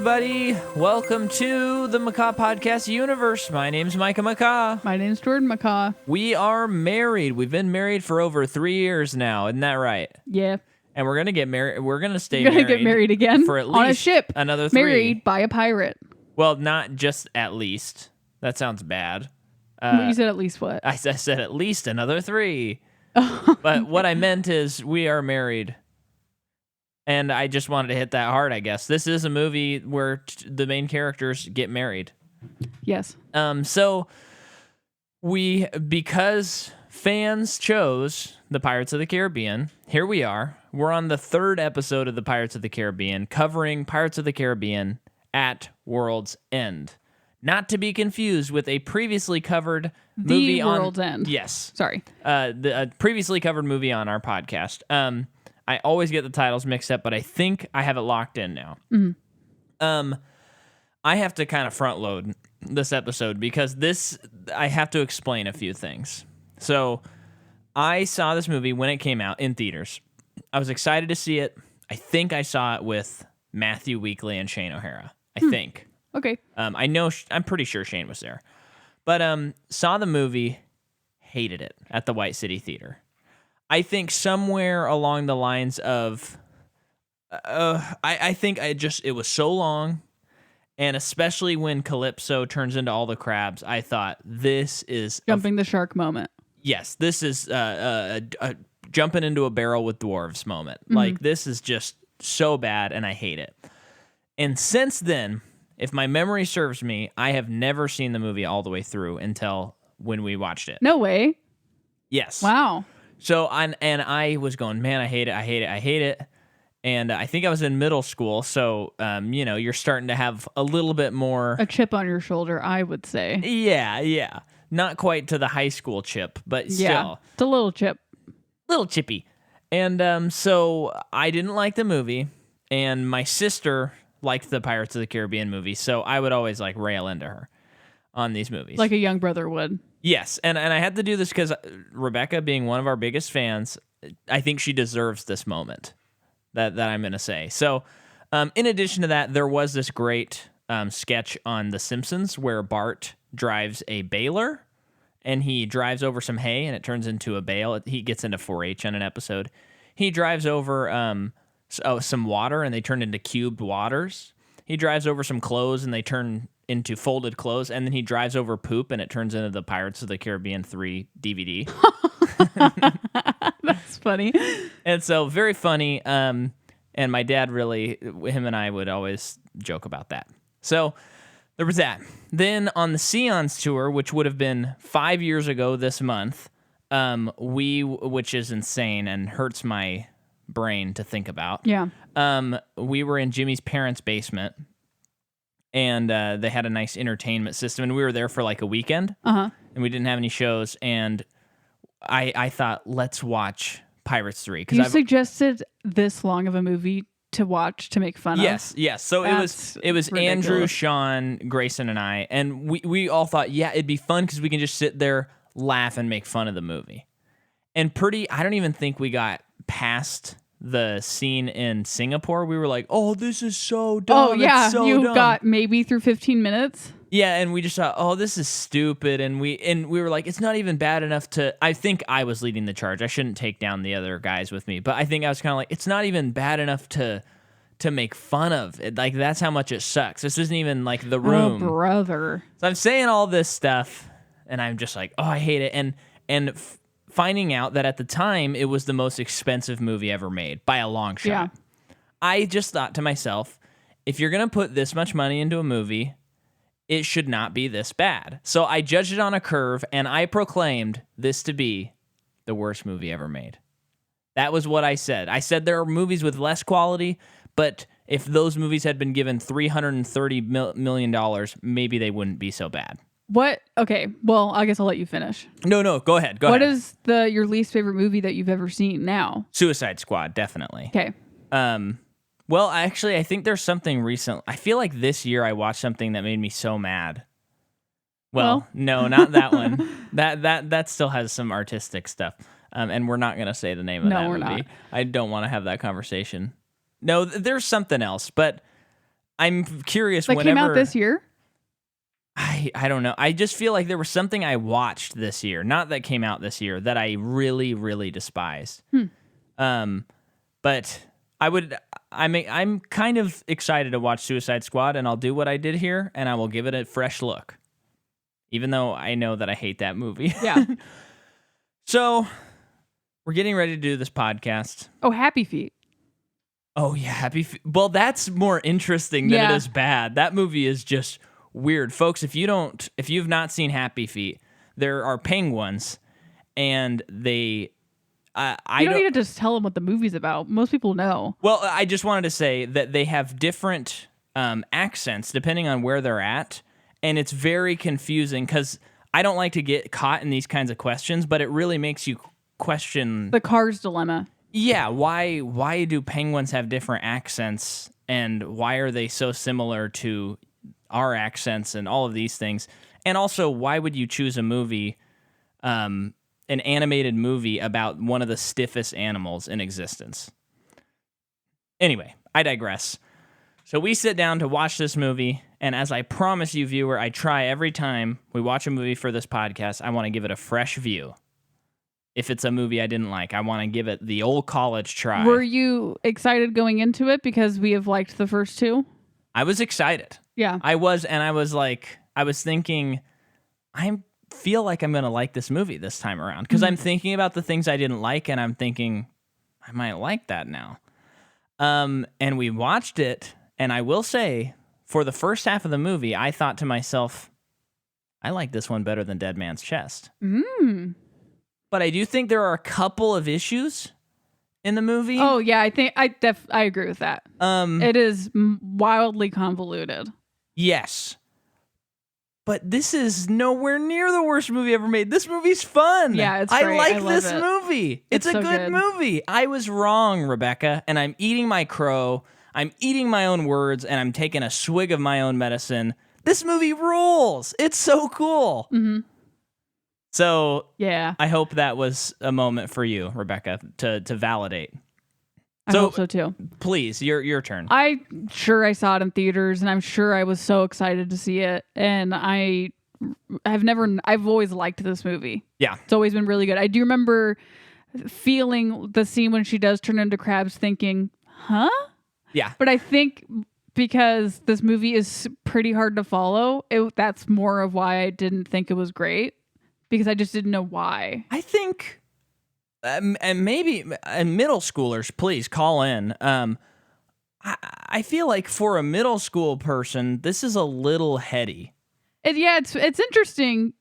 everybody. Welcome to the Macaw Podcast universe. My name's Micah. My name's Jordan Macaw. We are married. We've been married for over 3 years now. Isn't that right? Yeah. And we're going to get married. We're going to stay You're married. gonna get married again for at least on a ship. Another 3. Married by a pirate. Well, not just at least. That sounds bad. You said at least what? I said at least another 3. But what I meant is we are married. And I just wanted to hit that hard, I guess. This is a movie where the main characters get married. Yes. So because fans chose the Pirates of the Caribbean, here we are. We're on the 3rd episode of the Pirates of the Caribbean, covering Pirates of the Caribbean at World's End. Not to be confused with a previously covered movie on World's End. Yes. Sorry. The previously covered movie on our podcast. I always get the titles mixed up, but I think I have it locked in now. Mm-hmm. I have to kind of front load this episode because I have to explain a few things. So I saw this movie when it came out in theaters. I was excited to see it. I think I saw it with Matthew Weekly and Shane O'Hara. I think. Okay. I'm pretty sure Shane was there. But saw the movie, hated it at the White City Theater. I think somewhere along the lines of, I think it was so long, and especially when Calypso turns into all the crabs, I thought this is Jumping the shark moment. Yes, this is a jumping into a barrel with dwarves moment. Mm-hmm. Like, this is just so bad, and I hate it. And since then, if my memory serves me, I have never seen the movie all the way through until when we watched it. No way. Yes. Wow. So, and I was going, man, I hate it. And I think I was in middle school, so, you're starting to have a little bit more... A chip on your shoulder, I would say. Yeah. Not quite to the high school chip, but still. Yeah, it's a little chip. Little chippy. And so I didn't like the movie, and my sister liked the Pirates of the Caribbean movie, so I would always, rail into her on these movies. Like a young brother would. Yes, and I had to do this because Rebecca, being one of our biggest fans, I think she deserves this moment that I'm going to say. So, in addition to that, there was this great sketch on The Simpsons where Bart drives a baler, and he drives over some hay, and it turns into a bale. He gets into 4-H on an episode. He drives over some water, and they turn into cubed waters. He drives over some clothes, and they turn into folded clothes, and then he drives over poop, and it turns into the Pirates of the Caribbean 3 DVD. That's funny. And so, very funny, and my dad him and I would always joke about that. So, there was that. Then, on the Seance tour, which would have been 5 years ago this month, which is insane and hurts my brain to think about. Yeah. We were in Jimmy's parents' basement, and they had a nice entertainment system, and we were there for a weekend, and we didn't have any shows, and I thought, let's watch Pirates 3. You suggested this long of a movie to watch to make fun of? Yes. So That's it was ridiculous. Andrew, Sean, Grayson, and I, and we all thought, yeah, it'd be fun because we can just sit there, laugh, and make fun of the movie. And I don't even think we got past the scene in Singapore. We were like, oh, this is so dumb. Oh, yeah. It's so you dumb. got maybe through 15 minutes? Yeah, and we just thought, oh, this is stupid. And we were like, it's not even bad enough to... I think I was leading the charge. I shouldn't take down the other guys with me. But I think I was kind of like, it's not even bad enough to make fun of. That's how much it sucks. This isn't even The Room. Oh, brother. So I'm saying all this stuff, and I'm just like, oh, I hate it. And finding out that at the time, it was the most expensive movie ever made by a long shot. Yeah. I just thought to myself, if you're going to put this much money into a movie, it should not be this bad. So I judged it on a curve, and I proclaimed this to be the worst movie ever made. That was what I said. I said there are movies with less quality, but if those movies had been given $330 million, maybe they wouldn't be so bad. What? Okay, well, I guess I'll let you finish. No, go ahead. What is your least favorite movie that you've ever seen now? Suicide Squad, definitely. Okay. Well, actually, I think there's something recent. I feel like this year I watched something that made me so mad. Well, no, not that one. That still has some artistic stuff. And we're not going to say the name of that movie. No, we're not. I don't want to have that conversation. No, there's something else, but I'm curious That whenever came out this year? I don't know. I just feel like there was something I watched this year, not that came out this year, that I really, really despised. But I'm kind of excited to watch Suicide Squad, and I'll do what I did here, and I will give it a fresh look, even though I know that I hate that movie. Yeah. So we're getting ready to do this podcast. Oh, Happy Feet. Oh yeah, well, that's more interesting than it is bad. That movie is just weird, folks. If you've not seen Happy Feet, there are penguins, and they. You don't need to just tell them what the movie's about. Most people know. Well, I just wanted to say that they have different accents depending on where they're at, and it's very confusing because I don't like to get caught in these kinds of questions, but it really makes you question the Cars dilemma. Yeah, why do penguins have different accents, and why are they so similar to our accents and all of these things? And also, why would you choose a movie, an animated movie about one of the stiffest animals in existence? Anyway, I digress. So we sit down to watch this movie, and as I promise you, viewer, I try every time we watch a movie for this podcast, I want to give it a fresh view. If it's a movie I didn't like, I want to give it the old college try. Were you excited going into it because we have liked the first two? I was excited. Yeah. I was thinking, I feel like I'm going to like this movie this time around because I'm thinking about the things I didn't like, and I'm thinking, I might like that now. And we watched it, and I will say, for the first half of the movie, I thought to myself, I like this one better than Dead Man's Chest. But I do think there are a couple of issues in the movie. Oh yeah, I think I agree with that. It is wildly convoluted. Yes. But this is nowhere near the worst movie ever made. This movie's fun. Yeah, it's great. I like this movie. It's a so good movie. I was wrong, Rebecca, and I'm eating my crow. I'm eating my own words, and I'm taking a swig of my own medicine. This movie rules. It's so cool. So yeah, I hope that was a moment for you, Rebecca, to validate. I hope so too. Please, your turn. I'm sure I saw it in theaters, and I'm sure I was so excited to see it. And I've always liked this movie. Yeah, it's always been really good. I do remember feeling the scene when she does turn into crabs, thinking, "Huh?" Yeah, but I think because this movie is pretty hard to follow, that's more of why I didn't think it was great. Because I just didn't know why. I think, and maybe middle schoolers, please call in. I feel like for a middle school person, this is a little heady. It's interesting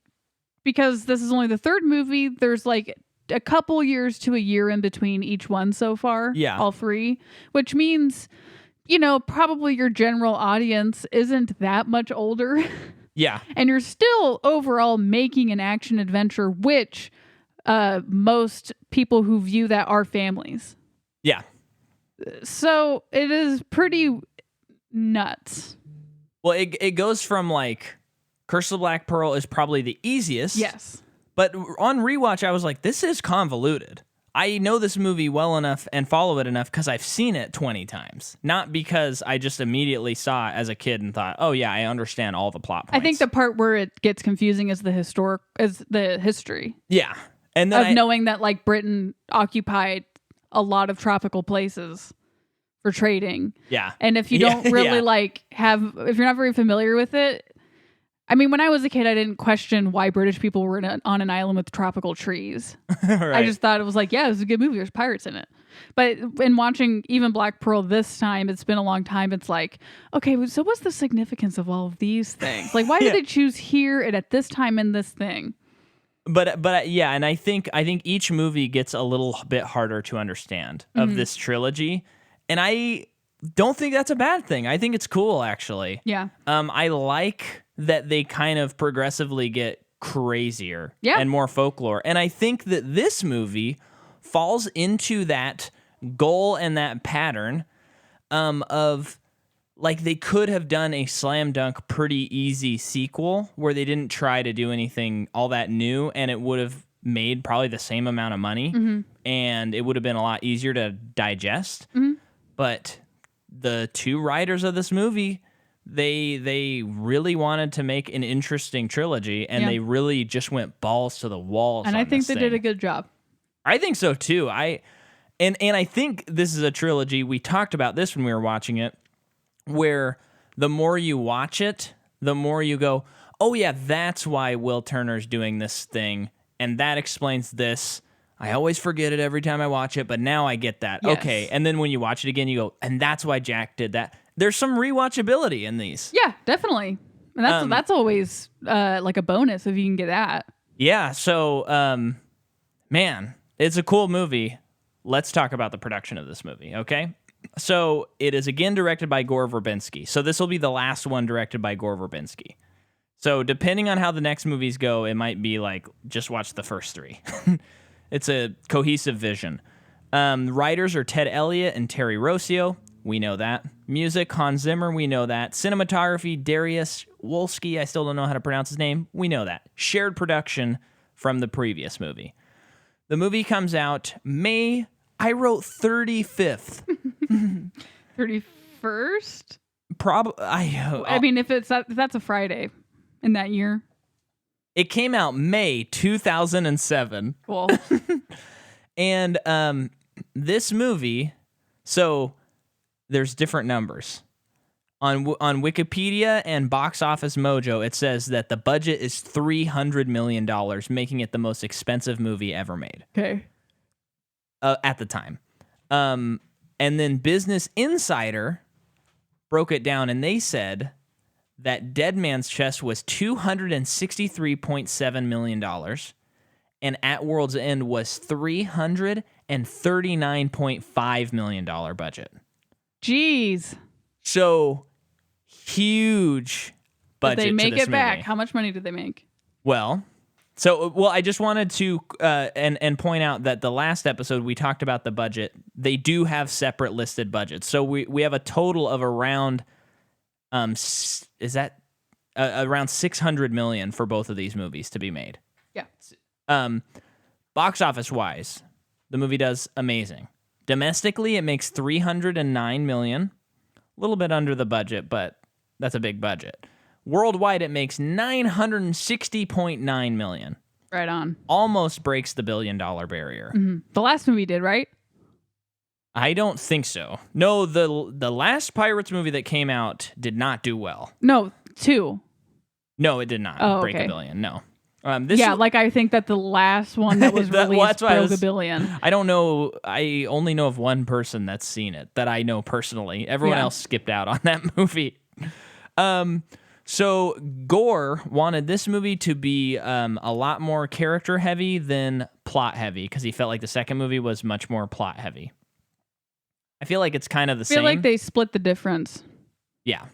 because this is only the third movie. There's like a couple years to a year in between each one so far. Yeah, all three, which means, probably your general audience isn't that much older. Yeah. And you're still overall making an action adventure, which most people who view that are families. Yeah. So it is pretty nuts. Well, it goes from like Curse of the Black Pearl is probably the easiest. Yes. But on rewatch, I was like, this is convoluted. I know this movie well enough and follow it enough because I've seen it 20 times. Not because I just immediately saw it as a kid and thought, oh yeah, I understand all the plot points. I think the part where it gets confusing is the history. Yeah. And then knowing that like Britain occupied a lot of tropical places for trading. Yeah. And if you don't really if you're not very familiar with it, I mean, when I was a kid, I didn't question why British people were on an island with tropical trees. Right. I just thought it was like, yeah, it was a good movie. There's pirates in it. But in watching even Black Pearl this time, it's been a long time. It's like, okay, so what's the significance of all of these things? Like, why did they choose here and at this time in this thing? But yeah, and I think each movie gets a little bit harder to understand of this trilogy, and I don't think that's a bad thing. I think it's cool, actually. Yeah. I like that they kind of progressively get crazier and more folklore. And I think that this movie falls into that goal and that pattern of like they could have done a slam dunk pretty easy sequel where they didn't try to do anything all that new, and it would have made probably the same amount of money and it would have been a lot easier to digest. But the two writers of this movie, they really wanted to make an interesting trilogy, and they really just went balls to the walls. And I think they did a good job. I think so too. And I think this is a trilogy. We talked about this when we were watching it, where the more you watch it, the more you go, oh yeah, that's why Will Turner's doing this thing, and that explains this. I always forget it every time I watch it, but now I get that. Yes. Okay, and then when you watch it again, you go, and that's why Jack did that. There's some rewatchability in these. Yeah, definitely. And that's always like a bonus if you can get that. Yeah, so, man, it's a cool movie. Let's talk about the production of this movie, okay? So it is again directed by Gore Verbinski. So this will be the last one directed by Gore Verbinski. So depending on how the next movies go, it might be like, just watch the first three. It's a cohesive vision. Writers are Ted Elliott and Terry Rossio. We know that. Music, Hans Zimmer. We know that. Cinematography, Darius Wolski. I still don't know how to pronounce his name. We know that. Shared production from the previous movie. The movie comes out May, I wrote 35th. 31st? I mean, if that's a Friday in that year. It came out May 2007. Cool. And this movie, so there's different numbers. On Wikipedia and Box Office Mojo, it says that the budget is $300 million, making it the most expensive movie ever made. Okay. At the time. And then Business Insider broke it down, and they said that Dead Man's Chest was $263.7 million, and At World's End was $339.5 million budget. Jeez. So huge budget. Did they make to this it back? movie. How much money did they make? Well, I just wanted to and point out that the last episode we talked about the budget. They do have separate listed budgets. So we have a total of around around $600 million for both of these movies to be made. Yeah. Box office wise, the movie does amazing. Domestically, it makes $309 million. A little bit under the budget, but that's a big budget. Worldwide, it makes $960.9 million. Right on. Almost breaks the $1 billion barrier. Mm-hmm. The last movie did, right? I don't think so. No, the last Pirates movie that came out did not do well. No, 2. No, it did not break $1 billion. No. I think that the last one that was released broke $1 billion. I don't know. I only know of one person that's seen it that I know personally. Everyone else skipped out on that movie. So Gore wanted this movie to be a lot more character heavy than plot heavy because he felt like the second movie was much more plot heavy. I feel like it's kind of the same. I feel like they split the difference. Yeah.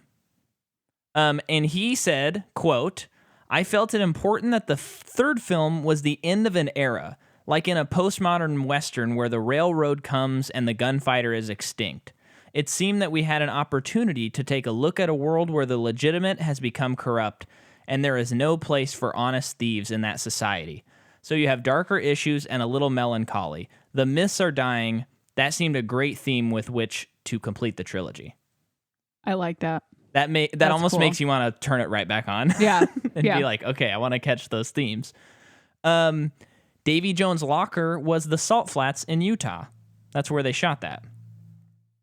And he said, quote, I felt it important that the third film was the end of an era, like in a postmodern Western where the railroad comes and the gunfighter is extinct. It seemed that we had an opportunity to take a look at a world where the legitimate has become corrupt, and there is no place for honest thieves in that society. So you have darker issues and a little melancholy. The myths are dying. That seemed a great theme with which to complete the trilogy. I like that. That almost cool. Makes you want to turn it right back on. Yeah. And be like, okay, I want to catch those themes. Davy Jones' Locker was the Salt Flats in Utah. That's where they shot that.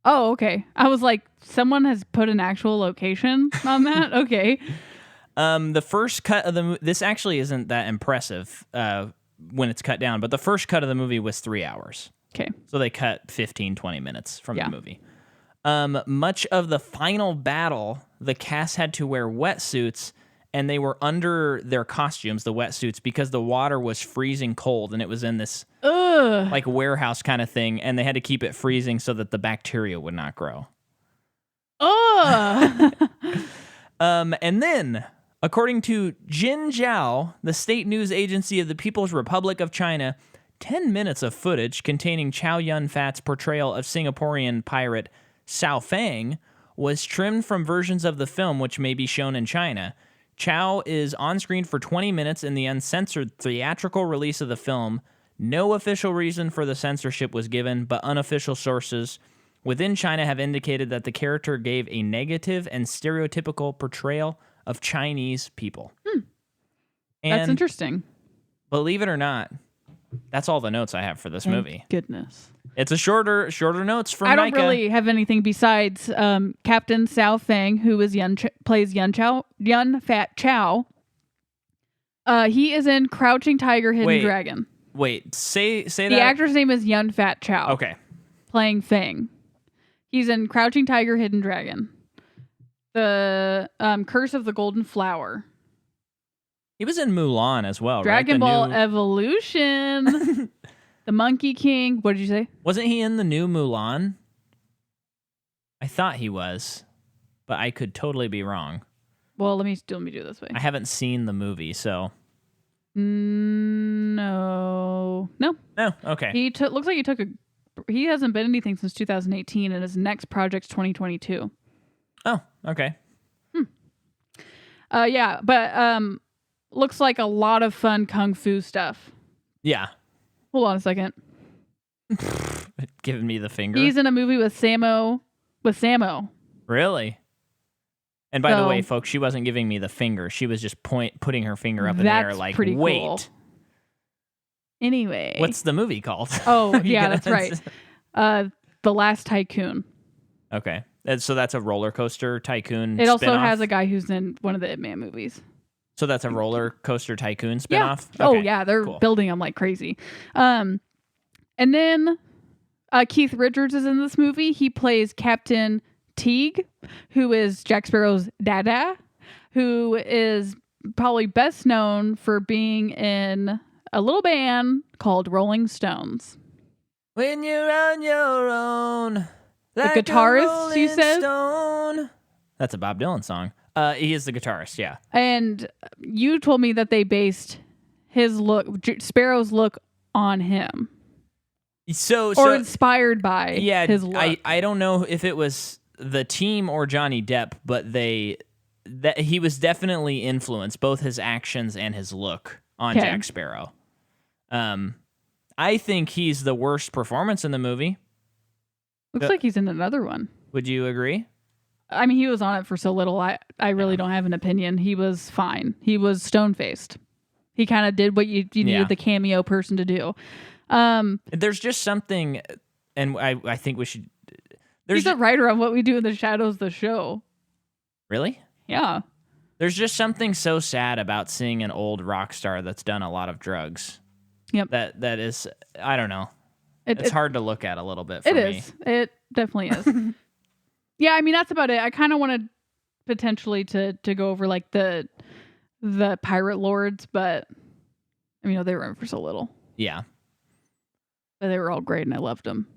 Oh, okay. I was like, someone has put an actual location on that? Okay. The first cut of the this actually isn't that impressive when it's cut down, but the first cut of the movie was 3 hours. Okay. So they cut 15, 20 minutes from the movie. Much of the final battle, the cast had to wear wetsuits, and they were under their costumes, the wetsuits, because the water was freezing cold, and it was in this like warehouse kind of thing, and they had to keep it freezing so that the bacteria would not grow. And then, according to Jinjiao, the state news agency of the People's Republic of China, 10 minutes of footage containing Chow Yun-fat's portrayal of Singaporean pirate Sao Fang was trimmed from versions of the film which may be shown in China. Chow is on screen for 20 minutes in the uncensored theatrical release of the film. No official reason for the censorship was given, but unofficial sources within China have indicated that the character gave a negative and stereotypical portrayal of Chinese people. That's And interesting. believe it or not, that's all the notes I have for this movie. Goodness. It's a shorter notes from I don't Micah. really have anything besides Captain Xiao Feng, who is plays Yun Fat Chow. He is in Crouching Tiger, Hidden Dragon. Wait, say that. The actor's name is Yun Fat Chow. Okay. Playing Feng. He's in Crouching Tiger, Hidden Dragon. The Curse of the Golden Flower. He was in Mulan as well, Dragon right? Ball Evolution. The Monkey King. What did you say? Wasn't he in the new Mulan? I thought he was, but I could totally be wrong. Well, let me do it this way. I haven't seen the movie, so. No. Okay. Looks like he hasn't been anything since 2018, and his next project's 2022. Oh, okay. Yeah, but looks like a lot of fun kung fu stuff. Yeah. Hold on a second. Giving me the finger. He's in a movie with Samo. Really? And by the way, folks, she wasn't giving me the finger. She was just putting her finger up in the air like, pretty wait. Cool. Anyway. What's the movie called? Oh, yeah, that's right. The Last Tycoon. Okay. So that's a roller coaster tycoon It also spinoff? has a guy who's in one of the Ip Man movies. So that's a roller coaster tycoon spinoff? Yeah. Okay. Oh, yeah. They're building them like crazy. And then Keith Richards is in this movie. He plays Captain Teague, who is Jack Sparrow's dada, who is probably best known for being in a little band called Rolling Stones. When you're on your own. The guitarist, you said? Stone. That's a Bob Dylan song. He is the guitarist, yeah. And you told me that they based his look, Sparrow's look, on him. Or inspired by his look. I don't know if it was the team or Johnny Depp, but he was definitely influenced, both his actions and his look, on Jack Sparrow. I think he's the worst performance in the movie. Looks like he's in another one. Would you agree? I mean, he was on it for so little. I really don't have an opinion. He was fine. He was stone-faced. He kind of did what you needed the cameo person to do. There's just something, and I think we should. He's a writer on What We Do in the Shadows, the show. Really? Yeah. There's just something so sad about seeing an old rock star that's done a lot of drugs. Yep. That is, I don't know. It's hard to look at a little bit for me. It is. It definitely is. Yeah, I mean, that's about it. I kind of wanted potentially to go over like the pirate lords, but I mean, they were in for so little. Yeah. But they were all great and I loved them.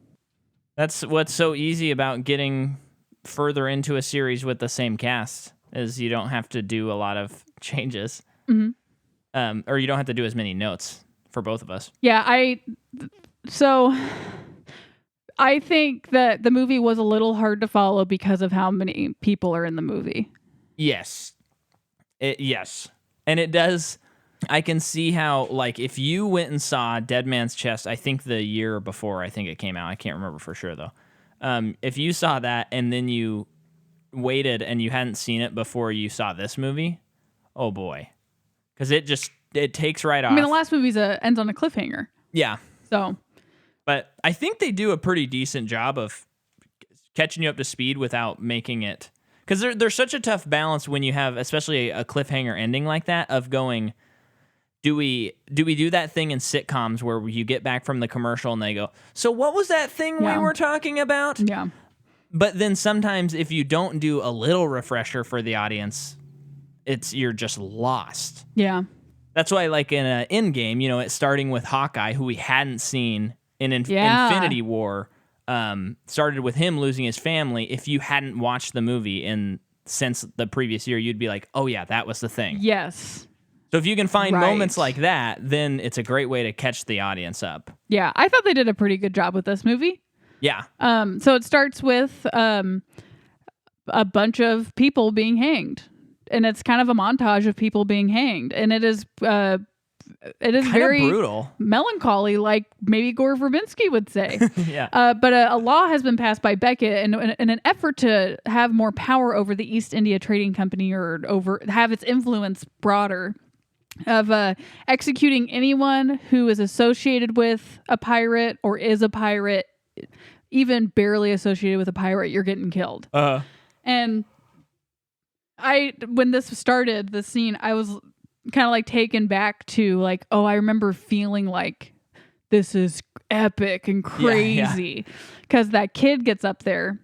That's what's so easy about getting further into a series with the same cast, is you don't have to do a lot of changes. Mm-hmm. Or you don't have to do as many notes for both of us. Yeah, I think that the movie was a little hard to follow because of how many people are in the movie. Yes. Yes. And it does. I can see how, like, if you went and saw Dead Man's Chest, I think the year before, I think it came out. I can't remember for sure, though. If you saw that and then you waited and you hadn't seen it before you saw this movie, oh boy. Because it takes right off. I mean, the last movie ends on a cliffhanger. Yeah. So. But I think they do a pretty decent job of catching you up to speed without making it. Because there's such a tough balance when you have, especially a cliffhanger ending like that, of going, do we do that thing in sitcoms where you get back from the commercial and they go, so what was that thing we were talking about? Yeah. But then sometimes if you don't do a little refresher for the audience, you're just lost. Yeah. That's why, like in an Endgame, it's starting with Hawkeye, who we hadn't seen in Infinity War, started with him losing his family. If you hadn't watched the movie since the previous year, you'd be like, oh yeah, that was the thing. Yes. So if you can find moments like that, then it's a great way to catch the audience up. Yeah, I thought they did a pretty good job with this movie. Yeah. So it starts with a bunch of people being hanged. And it's kind of a montage of people being hanged. And it is it is Kinda very brutal. melancholy, like maybe Gore Verbinski would say. Yeah. But a law has been passed by Beckett in an effort to have more power over the East India Trading Company, or have its influence broader, of executing anyone who is associated with a pirate or is a pirate, even barely associated with a pirate. You're getting killed. And when this started, the scene, I was kind of like taken back to like, oh, I remember feeling like this is epic and crazy, because that kid gets up there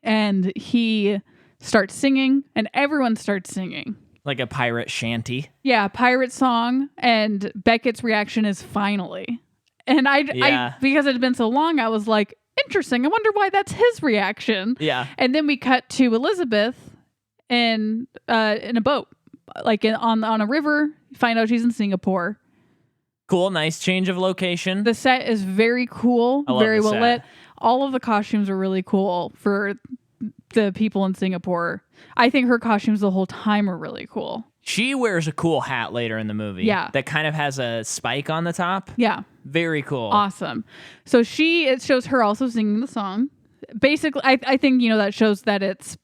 and he starts singing and everyone starts singing. Like a pirate shanty. Yeah, pirate song, and Beckett's reaction is finally. And I because it had been so long, I was like, interesting. I wonder why that's his reaction. Yeah. And then we cut to Elizabeth in a boat, like on a river. Find out she's in Singapore. Cool, nice change of location. The set is very cool, very well lit. All of the costumes are really cool for the people in Singapore. I think her costumes the whole time are really cool. She wears a cool hat later in the movie. Yeah. That kind of has a spike on the top. Yeah. Very cool. Awesome. So it shows her also singing the song. Basically, I think, that shows that it's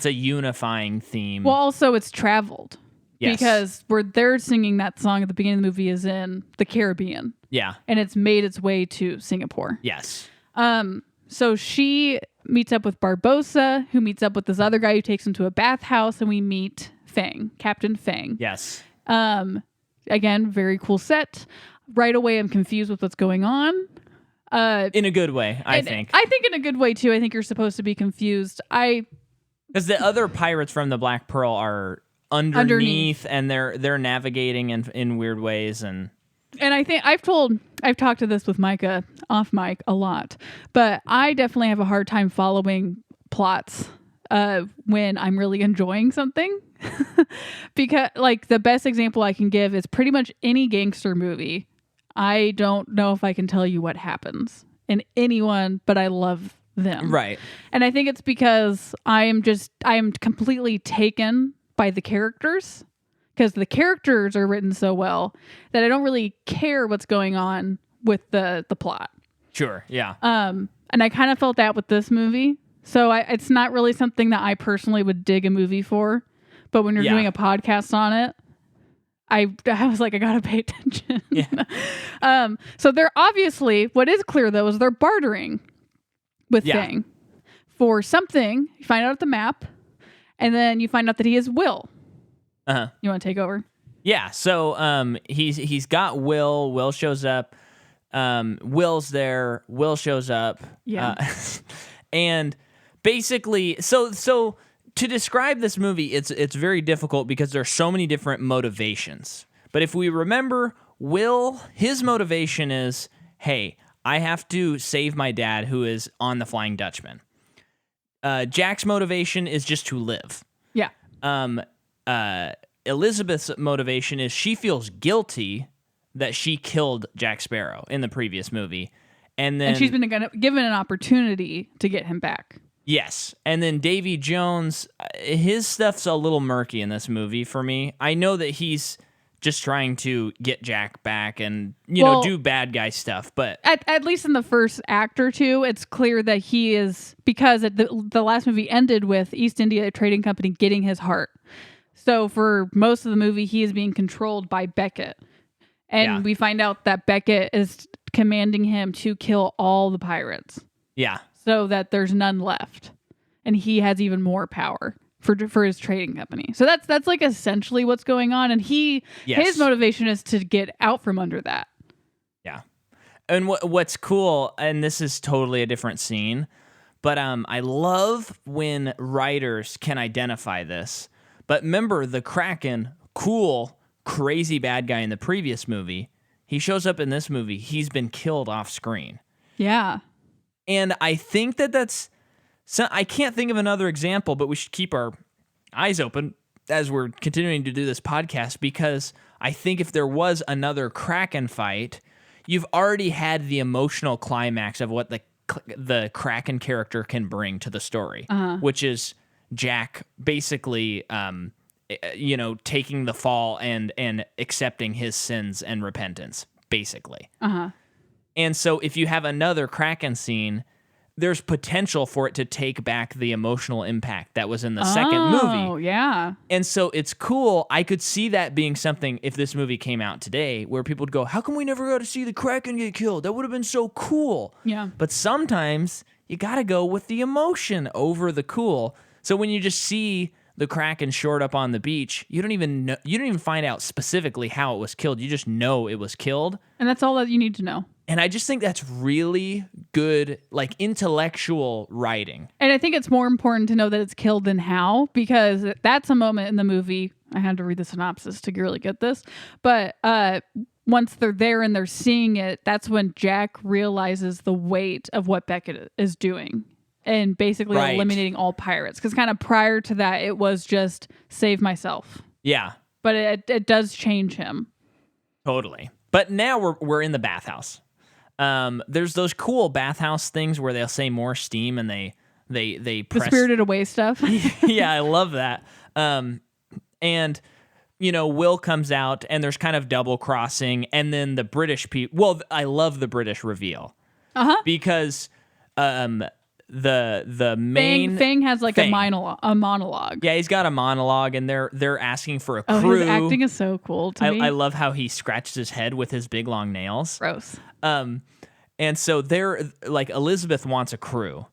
a unifying theme. Well, also it's traveled. Yes. Because where they're singing that song at the beginning of the movie is in the Caribbean. Yeah. And it's made its way to Singapore. Yes. So she meets up with Barbosa, who meets up with this other guy who takes him to a bathhouse, and we meet Fang, Captain Fang. Yes. Again, very cool set. Right away, I'm confused with what's going on. In a good way, I think. I think in a good way, too. I think you're supposed to be confused. Because the other pirates from the Black Pearl are underneath. And they're navigating in weird ways. And I think I've talked to this with Micah off mic a lot, but I definitely have a hard time following plots when I'm really enjoying something. Because like the best example I can give is pretty much any gangster movie. I don't know if I can tell you what happens in anyone, but I love them. Right. And I think it's because I am completely taken by the characters, because the characters are written so well that I don't really care what's going on with the plot. Sure. Yeah. And I kind of felt that with this movie. So it's not really something that I personally would dig a movie for. But when you're doing a podcast on it, I was like, I gotta pay attention. Yeah. So they're obviously, what is clear though is they're bartering with Fang for something. You find out at the map, and then you find out that he is Will. Uh-huh. You want to take over? Yeah. So he's got Will. Will shows up. Will's there. Will shows up. Yeah. And basically, so to describe this movie, it's very difficult because there's so many different motivations. But if we remember, Will, his motivation is, hey, I have to save my dad who is on the Flying Dutchman. Jack's motivation is just to live. Yeah. Elizabeth's motivation is she feels guilty that she killed Jack Sparrow in the previous movie. And she's been given an opportunity to get him back. Yes. And then Davy Jones, his stuff's a little murky in this movie for me. I know that he's just trying to get Jack back and, do bad guy stuff. But at least in the first act or two, it's clear that he is, because the last movie ended with East India Trading Company getting his heart. So for most of the movie, he is being controlled by Beckett. And we find out that Beckett is commanding him to kill all the pirates. Yeah. So that there's none left. And he has even more power for his trading company. So that's like essentially what's going on. And his motivation is to get out from under that. Yeah. And what's cool, and this is totally a different scene, but I love when writers can identify this. But remember, the Kraken, cool, crazy bad guy in the previous movie, he shows up in this movie. He's been killed off screen. Yeah. And I think that's... So I can't think of another example, but we should keep our eyes open as we're continuing to do this podcast, because I think if there was another Kraken fight, you've already had the emotional climax of what the Kraken character can bring to the story, which is Jack basically taking the fall and accepting his sins and repentance, basically. And so if you have another Kraken scene, there's potential for it to take back the emotional impact that was in the second movie. Oh, yeah. And so it's cool. I could see that being something if this movie came out today where people would go, how come we never got to see the Kraken get killed? That would have been so cool. Yeah. But sometimes you got to go with the emotion over the cool. So when you just see the Kraken shored up on the beach, you don't even find out specifically how it was killed. You just know it was killed. And that's all that you need to know. And I just think that's really good, like, intellectual writing. And I think it's more important to know that it's killed than how, because that's a moment in the movie. I had to read the synopsis to really get this. But once they're there and they're seeing it, that's when Jack realizes the weight of what Beckett is doing and basically eliminating all pirates. Because kind of prior to that, it was just save myself. Yeah. But it does change him. Totally. But now we're in the bathhouse. There's those cool bathhouse things where they'll say more steam and they press the Spirited Away stuff. Yeah, I love that. And Will comes out and there's kind of double crossing, and then the British people. Well, I love the British reveal because the main Fang has like a monologue. Yeah, he's got a monologue, and they're asking for a crew. Oh, his acting is so cool to me. I love how he scratches his head with his big long nails. Gross. And so they're like, Elizabeth wants a crew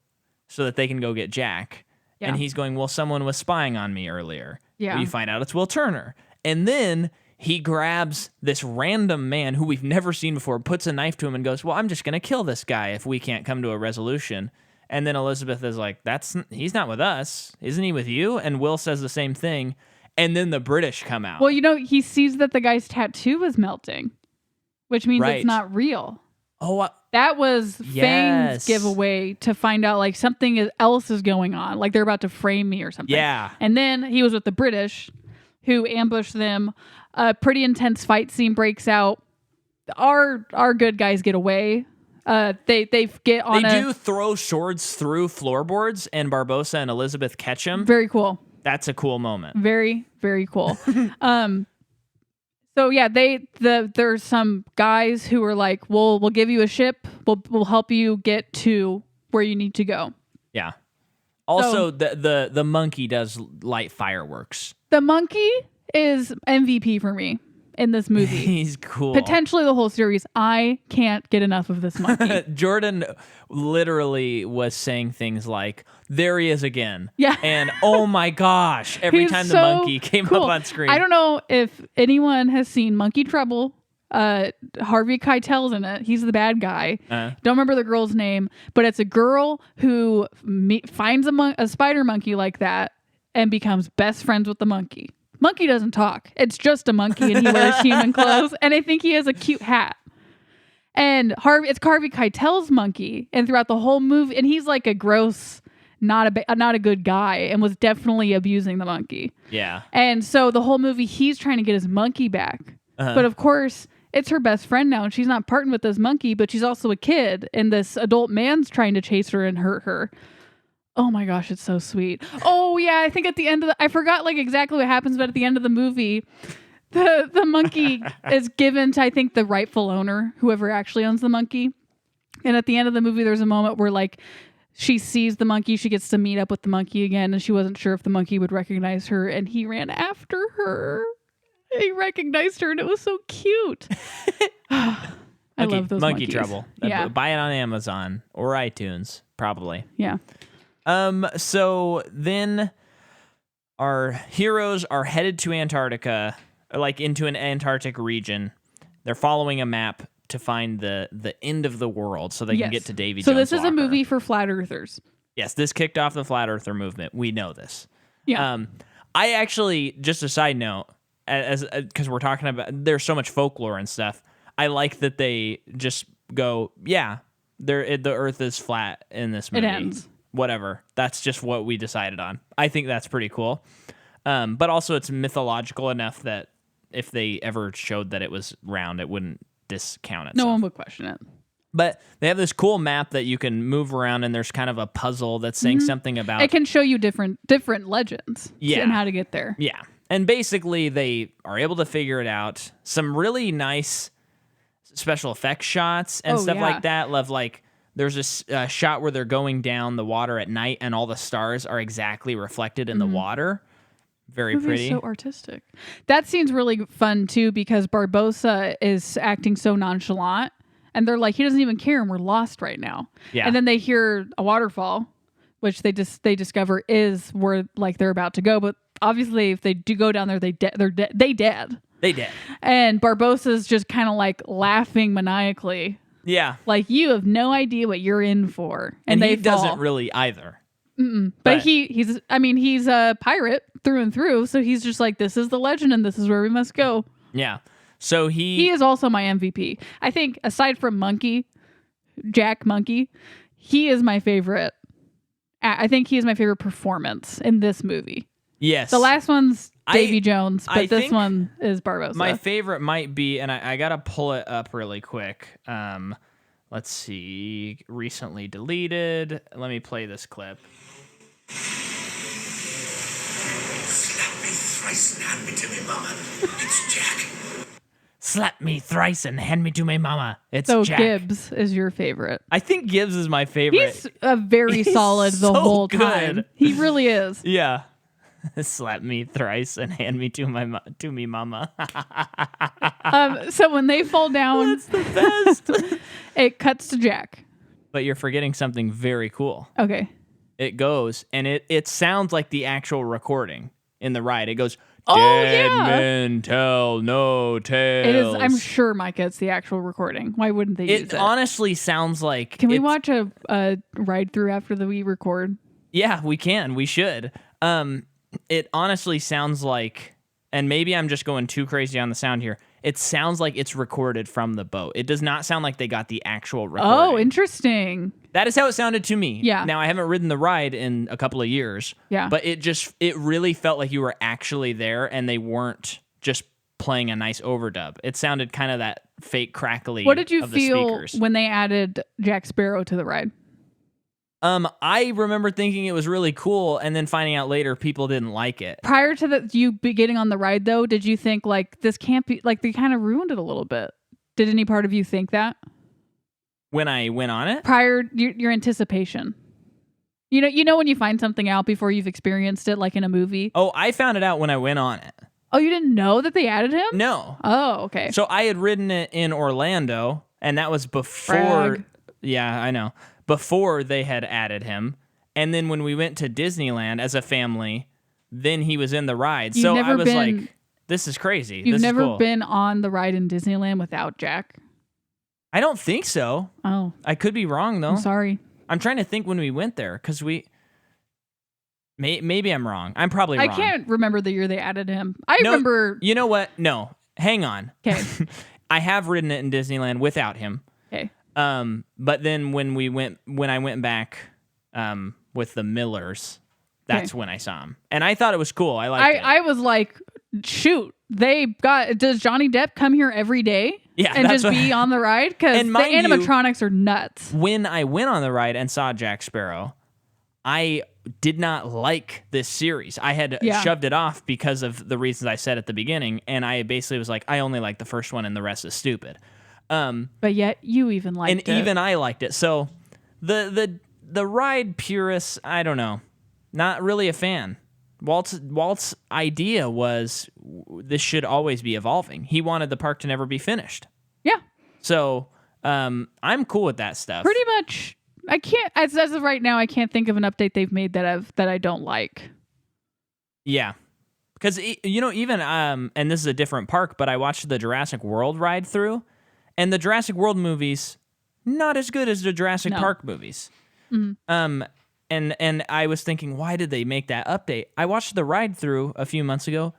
so that they can go get Jack. Yeah. And he's going, well, someone was spying on me earlier. Yeah. You find out it's Will Turner. And then he grabs this random man who we've never seen before, puts a knife to him and goes, well, I'm just going to kill this guy if we can't come to a resolution. And then Elizabeth is like, he's not with us. Isn't he with you? And Will says the same thing. And then the British come out. Well, he sees that the guy's tattoo is melting, which means it's not real. Oh, that was Fang's giveaway to find out like something else is going on. Like they're about to frame me or something. Yeah. And then he was with the British who ambushed them. A pretty intense fight scene breaks out. Our good guys get away. They get on. They do throw swords through floorboards, and Barbossa and Elizabeth catch them. Very cool. That's a cool moment. Very, very cool. So yeah, there's some guys who are like, we'll give you a ship. We'll help you get to where you need to go. Yeah. Also, the monkey does light fireworks. The monkey is MVP for me in this movie. He's cool. Potentially the whole series. I can't get enough of this monkey. Jordan literally was saying things like, there he is again. Yeah. And oh my gosh, every time the monkey came up on screen. I don't know if anyone has seen Monkey Trouble. Harvey Keitel's in it. He's the bad guy. Don't remember the girl's name, but it's a girl who finds a spider monkey like that and becomes best friends with the monkey. Monkey doesn't talk. It's just a monkey, and he wears human clothes. And I think he has a cute hat. And it's Harvey Keitel's monkey, and throughout the whole movie, and he's like a gross, not a good guy, and was definitely abusing the monkey. Yeah. And so the whole movie, he's trying to get his monkey back, but of course, it's her best friend now, and she's not parting with this monkey, but she's also a kid, and this adult man's trying to chase her and hurt her. Oh my gosh, it's so sweet. Oh yeah, I think at the end of I forgot like exactly what happens, but at the end of the movie, the monkey is given to, I think, the rightful owner, whoever actually owns the monkey. And at the end of the movie, there's a moment where like she sees the monkey, she gets to meet up with the monkey again, and she wasn't sure if the monkey would recognize her, and he ran after her. He recognized her, and it was so cute. I love those Monkey monkeys. Trouble. Yeah. Buy it on Amazon or iTunes, probably. Yeah. So then our heroes are headed to Antarctica, like into an Antarctic region. They're following a map to find the end of the world so they can get to Davy Jones So this is Walker. a movie for flat earthers. Yes, this kicked off the flat earther movement. We know this. Yeah. I actually, just a side note, as because we're talking about, there's so much folklore and stuff. I like that they just go, yeah, the earth is flat in this movie. It ends. Whatever. That's just what we decided on. I think that's pretty cool. But also it's mythological enough that if they ever showed that it was round, it wouldn't discount itself. No one would question it. But they have this cool map that you can move around, and there's kind of a puzzle that's saying something about... It can show you different legends and how to get there. Yeah. And basically, they are able to figure it out. Some really nice special effects shots and stuff like that. Love, like, there's a shot where they're going down the water at night, and all the stars are exactly reflected in the water. Very pretty. So artistic. That scene's really fun, too, because Barbosa is acting so nonchalant. And they're like, he doesn't even care, and we're lost right now. Yeah. And then they hear a waterfall, which they discover is where, like, they're about to go. But obviously, if they do go down there, they dead. They dead. And Barbosa's just kind of like laughing maniacally. Yeah. Like, you have no idea what you're in for. And he doesn't really either. But he's a pirate through and through. So he's just like, this is the legend and this is where we must go. Yeah. So he is also my MVP. I think aside from Jack Monkey, he is my favorite. I think he is my favorite performance in this movie. Yes. The last one's Davy Jones, but this one is Barbosa. My favorite might be, and I got to pull it up really quick. Let's see. Recently deleted. Let me play this clip. Slap me thrice and hand me to me, mama. It's Jack. Slap me thrice and hand me to my mama. It's so Jack. Gibbs is your favorite. I think Gibbs is my favorite. He's very solid the whole time. He really is. Yeah. Slap me thrice and hand me to me mama. So when they fall down, that's the best. It cuts to Jack. But you're forgetting something very cool. Okay. It goes, and it sounds like the actual recording in the ride. It goes, Dead men tell no tales. It is. I'm sure, Micah, it's the actual recording. Why wouldn't they use it? It honestly sounds like... Can we watch a ride through after we record? Yeah, we can. We should. It honestly sounds like, and maybe I'm just going too crazy on the sound here, it sounds like it's recorded from the boat. It does not sound like they got the actual recording. Oh, interesting. That is how it sounded to me. Yeah. Now, I haven't ridden the ride in a couple of years. Yeah. But it really felt like you were actually there and they weren't just playing a nice overdub. It sounded kind of that fake crackly. What did you of the feel speakers. when they added Jack Sparrow to the ride? I remember thinking it was really cool and then finding out later people didn't like it. Prior to you getting on the ride, though, did you think, like, this can't be, like, they kind of ruined it a little bit? Did any part of you think that? When I went on it? Prior, your anticipation. You know when you find something out before you've experienced it, like in a movie? Oh, I found it out when I went on it. Oh, you didn't know that they added him? No. Oh, okay. So I had ridden it in Orlando, and that was before... Brag. Yeah, I know. Before they had added him. And then when we went to Disneyland as a family, then he was in the ride. So I was like, this is crazy. You've this never is cool. been on the ride in Disneyland without Jack? I don't think so. Oh. I could be wrong, though. I'm sorry. I'm trying to think when we went there, because maybe I'm wrong. I'm probably wrong. I can't remember the year they added him. Remember... You know what? No. Hang on. Okay. I have ridden it in Disneyland without him. Okay. But then when I went back with the Millers, that's when I saw him. And I thought it was cool. I liked it. I was like, shoot, does Johnny Depp come here every day? Yeah, and just be on the ride? Because the animatronics are nuts. When I went on the ride and saw Jack Sparrow, I did not like this series. I had shoved it off because of the reasons I said at the beginning, and I basically was like, I only like the first one and the rest is stupid. But yet you even liked it. And even I liked it. So the ride purists, I don't know. Not really a fan. Walt's idea was this should always be evolving. He wanted the park to never be finished. Yeah. So I'm cool with that stuff. Pretty much. I can't, as of right now, I can't think of an update they've made that I don't like. Yeah. Because, even, and this is a different park, but I watched the Jurassic World ride through, and the Jurassic World movies, not as good as the Jurassic Park movies. Mm-hmm. And I was thinking, why did they make that update? I watched the ride through a few months ago.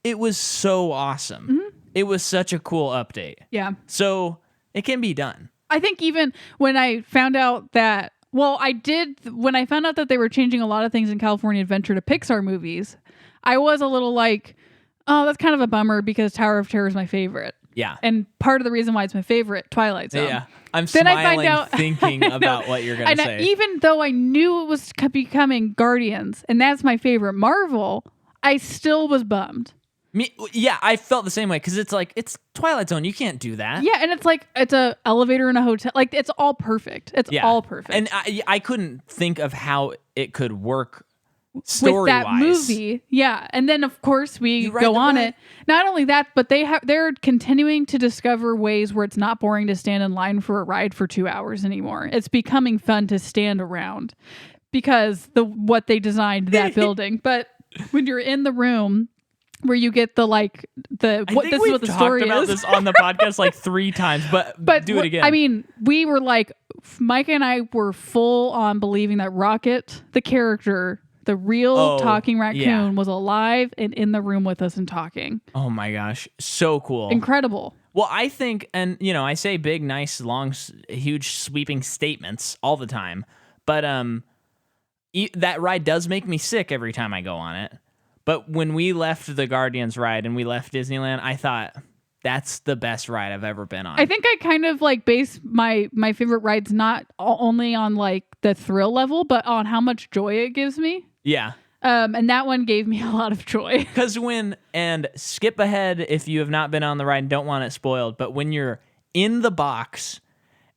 It was so awesome. Mm-hmm. It was such a cool update. Yeah. So it can be done. I think even when I found out that, when I found out that they were changing a lot of things in California Adventure to Pixar movies, I was a little like, oh, that's kind of a bummer because Tower of Terror is my favorite. Yeah. And part of the reason why it's my favorite, Twilight Zone. Yeah. I'm smiling thinking about what you're going to say. Even though I knew it was becoming Guardians, and that's my favorite Marvel, I still was bummed. Yeah, I felt the same way because it's like it's Twilight Zone. You can't do that. Yeah, and it's like it's a elevator in a hotel. Like it's all perfect. It's all perfect. And I couldn't think of how it could work with story-wise. that movie. Yeah, and then of course we go on it. Not only that, but they're continuing to discover ways where it's not boring to stand in line for a ride for 2 hours anymore. It's becoming fun to stand around because what they designed that building. But when you're in the room where you get the I think this is what the story is. We've talked about this on the podcast like 3 times, but do it again. I mean, we were like, Micah and I were full on believing that Rocket, the character, the real talking raccoon, was alive and in the room with us and talking. Oh my gosh, so cool. Incredible. Well, I think, and I say big, nice, long, huge, sweeping statements all the time, but that ride does make me sick every time I go on it. But when we left the Guardians ride and we left Disneyland, I thought that's the best ride I've ever been on. I think I kind of like base my favorite rides not only on like the thrill level, but on how much joy it gives me. Yeah. And that one gave me a lot of joy. Because and skip ahead if you have not been on the ride and don't want it spoiled, but when you're in the box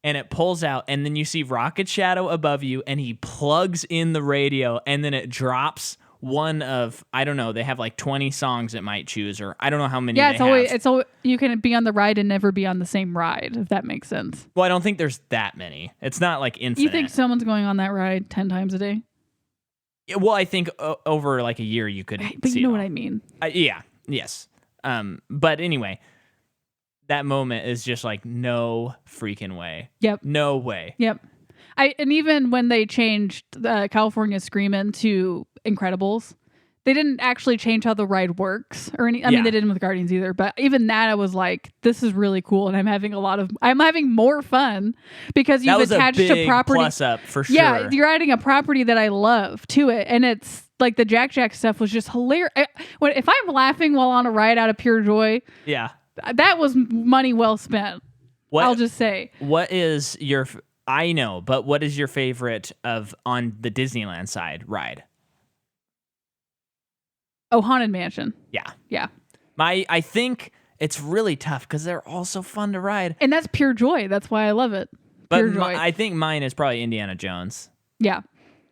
and it pulls out and then you see Rocket Shadow above you and he plugs in the radio and then it drops one of, I don't know, they have like 20 songs it might choose, or I don't know how many Yeah, it's always you can be on the ride and never be on the same ride, if that makes sense. Well, I don't think there's that many. It's not like infinite. You think someone's going on that ride 10 times a day? Yeah, well, I think over like a year you could But see you know it what all. I mean. Yes. But anyway, that moment is just like no freaking way. Yep. No way. Yep. And even when they changed California Screamin' to Incredibles, they didn't actually change how the ride works or any. I mean, they didn't with Guardians either. But even that, I was like, this is really cool, and I'm having more fun because you've attached a property. Plus up for sure. Yeah, you're adding a property that I love to it, and it's like the Jack stuff was just hilarious. If I'm laughing while on a ride out of pure joy, yeah, that was money well spent. I'll just say. What is your? I know, but what is your favorite on the Disneyland side ride? Oh, Haunted Mansion. Yeah. Yeah. I think it's really tough because they're all so fun to ride. And that's pure joy. That's why I love it. Pure But joy. I think mine is probably Indiana Jones. Yeah.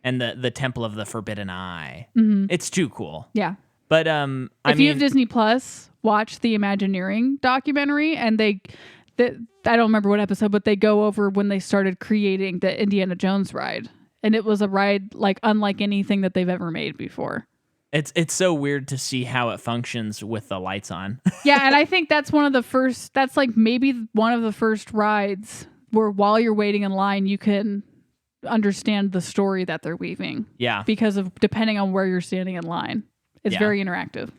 And the Temple of the Forbidden Eye. Mm-hmm. It's too cool. Yeah. But if you have Disney Plus, watch the Imagineering documentary, and I don't remember what episode, but they go over when they started creating the Indiana Jones ride, and it was a ride like unlike anything that they've ever made before. It's so weird to see how it functions with the lights on. Yeah, and I think that's that's like maybe one of the first rides where while you're waiting in line, you can understand the story that they're weaving. Yeah. Because of depending on where you're standing in line. It's very interactive.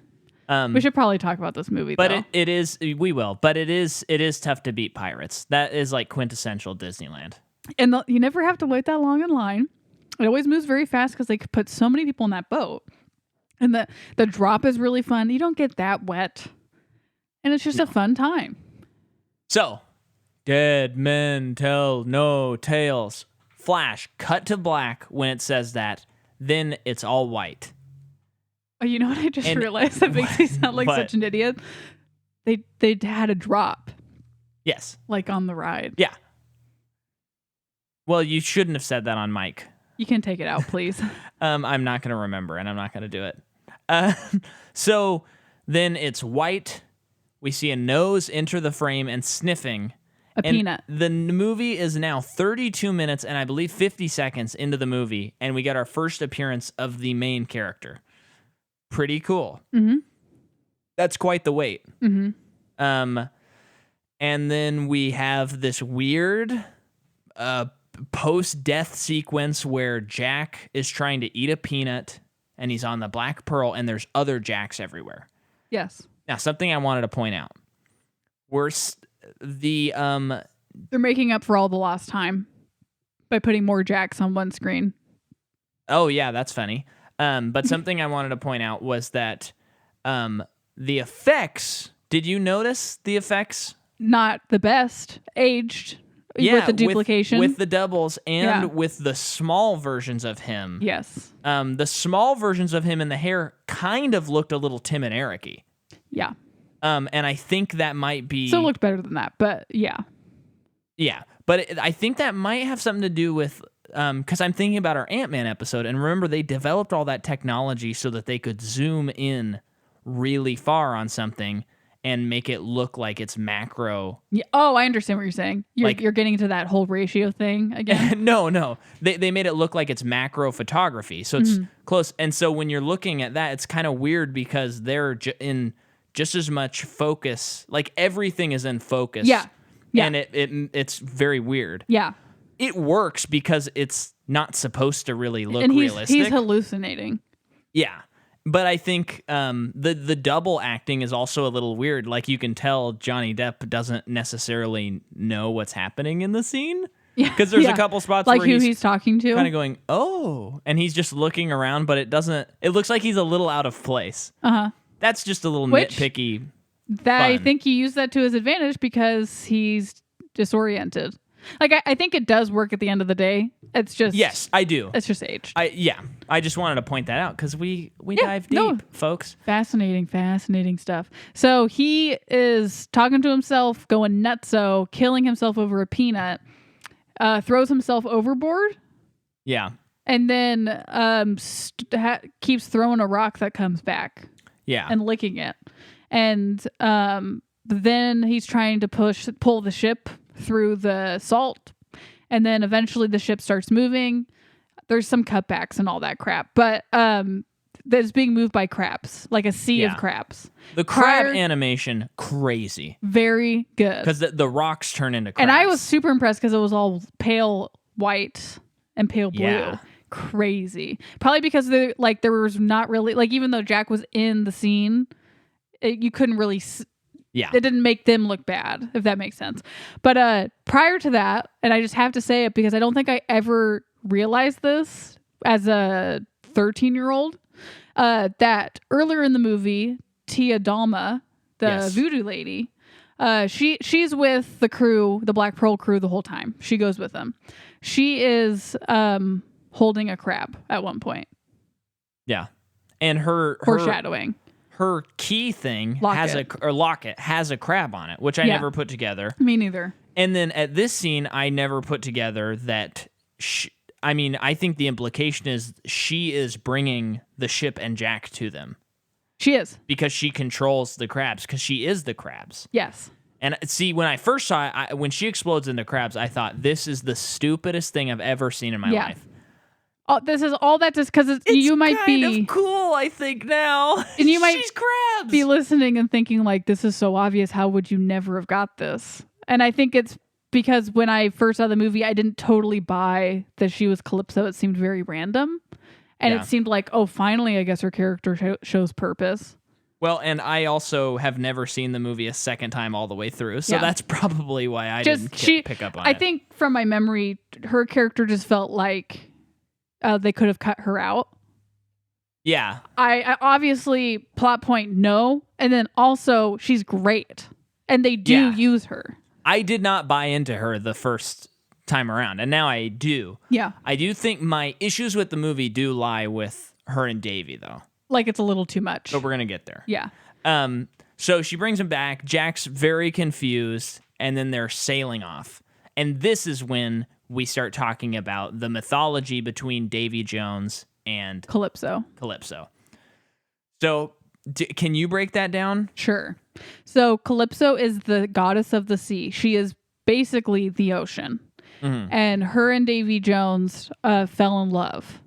We should probably talk about this movie, but though. we will. But it is tough to beat Pirates. That is like quintessential Disneyland. And you never have to wait that long in line. It always moves very fast because they put so many people in that boat. And the drop is really fun. You don't get that wet. And it's just a fun time. So, dead men tell no tales. Flash, cut to black when it says that. Then it's all white. Oh, you know what I just realized? That makes me sound like such an idiot. They had a drop. Yes. Like on the ride. Yeah. Well, you shouldn't have said that on mic. You can take it out, please. I'm not going to remember, and I'm not going to do it. So then it's white. We see a nose enter the frame and sniffing. A peanut. The movie is now 32 minutes and I believe 50 seconds into the movie, and we get our first appearance of the main character. Pretty cool. Mm-hmm. That's quite the wait. Mm-hmm. And then we have this weird post-death sequence where Jack is trying to eat a peanut and he's on the Black Pearl and there's other Jacks everywhere. Yes. Now, something I wanted to point out. They're making up for all the lost time by putting more Jacks on one screen. Oh, yeah, that's funny. But something I wanted to point out was that the effects, did you notice the effects? Not the best. Aged. Yeah, with the duplication. With the doubles and with the small versions of him. Yes. The small versions of him and the hair kind of looked a little Tim and Eric-y. Yeah. And I think that might be... So it looked better than that, but yeah. Yeah, but I think that might have something to do with... Because I'm thinking about our Ant-Man episode, and remember, they developed all that technology so that they could zoom in really far on something and make it look like it's macro. Yeah. Oh, I understand what you're saying. You're Like- you're getting to that whole ratio thing again. No. They made it look like it's macro photography. So it's close. And so when you're looking at that, it's kind of weird because they're in just as much focus. Like everything is in focus. Yeah. Yeah. And it's very weird. Yeah. It works because it's not supposed to really look And realistic. he's hallucinating. Yeah. But I think the double acting is also a little weird. Like you can tell Johnny Depp doesn't necessarily know what's happening in the scene. Yeah. Because there's a couple spots like where who he's talking to. kind of going, oh, and he's just looking around, but it looks like he's a little out of place. Uh-huh. That's just a little Which- nitpicky. That I fun. think he used that to his advantage because he's disoriented. Like I think it does work at the end of the day. It's just Yes, I do. It's just aged. I just wanted to point that out because we dive deep, no. folks. Fascinating stuff. So he is talking to himself, going nutso, killing himself over a peanut, throws himself overboard, Yeah. and then keeps throwing a rock that comes back Yeah. and licking it. And then he's trying to pull the ship through the salt, and then eventually the ship starts moving. There's some cutbacks and all that crap, but that's being moved by crabs, like a sea of crabs. The crab Prior- animation, crazy. Very good. Because the rocks turn into crabs. And I was super impressed because it was all pale white and pale blue. Yeah. Crazy. Probably because there was not really, like, even though Jack was in the scene, you couldn't really Yeah. it didn't make them look bad, if that makes sense. But prior to that, and I just have to say it because I don't think I ever realized this as a 13-year-old, that earlier in the movie, Tia Dalma, the Yes. voodoo lady, she's with the crew, the Black Pearl crew, the whole time. She goes with them. She is holding a crab at one point. Yeah. And her Foreshadowing. her key thing Locket. has a crab on it, which I Yeah. never put together. Me neither. And then at this scene, I never put together that. I think the implication is she is bringing the ship and Jack to them She is. because she controls the crabs because she is the crabs. Yes. And see, when I first saw it, when she explodes into crabs, I thought this is the stupidest thing I've ever seen in my life. Oh, this is all that just because you might kind be of cool, I think now. And you might She's crabs. be listening and thinking like, this is so obvious. How would you never have got this? And I think it's because when I first saw the movie, I didn't totally buy that she was Calypso. It seemed very random. And Yeah. it seemed like, oh, finally, I guess her character shows purpose. Well, and I also have never seen the movie a second time all the way through, so Yeah. that's probably why I didn't pick up on it. I think from my memory, her character just felt like they could have cut her out. Yeah. I obviously plot point no, and then also she's great, and they do use her. I did not buy into her the first time around, and now I do. Yeah, I do think my issues with the movie do lie with her and Davy, though. like it's a little too much. But we're gonna get there. Yeah, So she brings him back. Jack's very confused, and then they're sailing off. And this is when we start talking about the mythology between Davy Jones and Calypso. Calypso. So, can you break that down? Sure. So Calypso is the goddess of the sea. She is basically the ocean. Mm-hmm. And her and Davy Jones fell in love.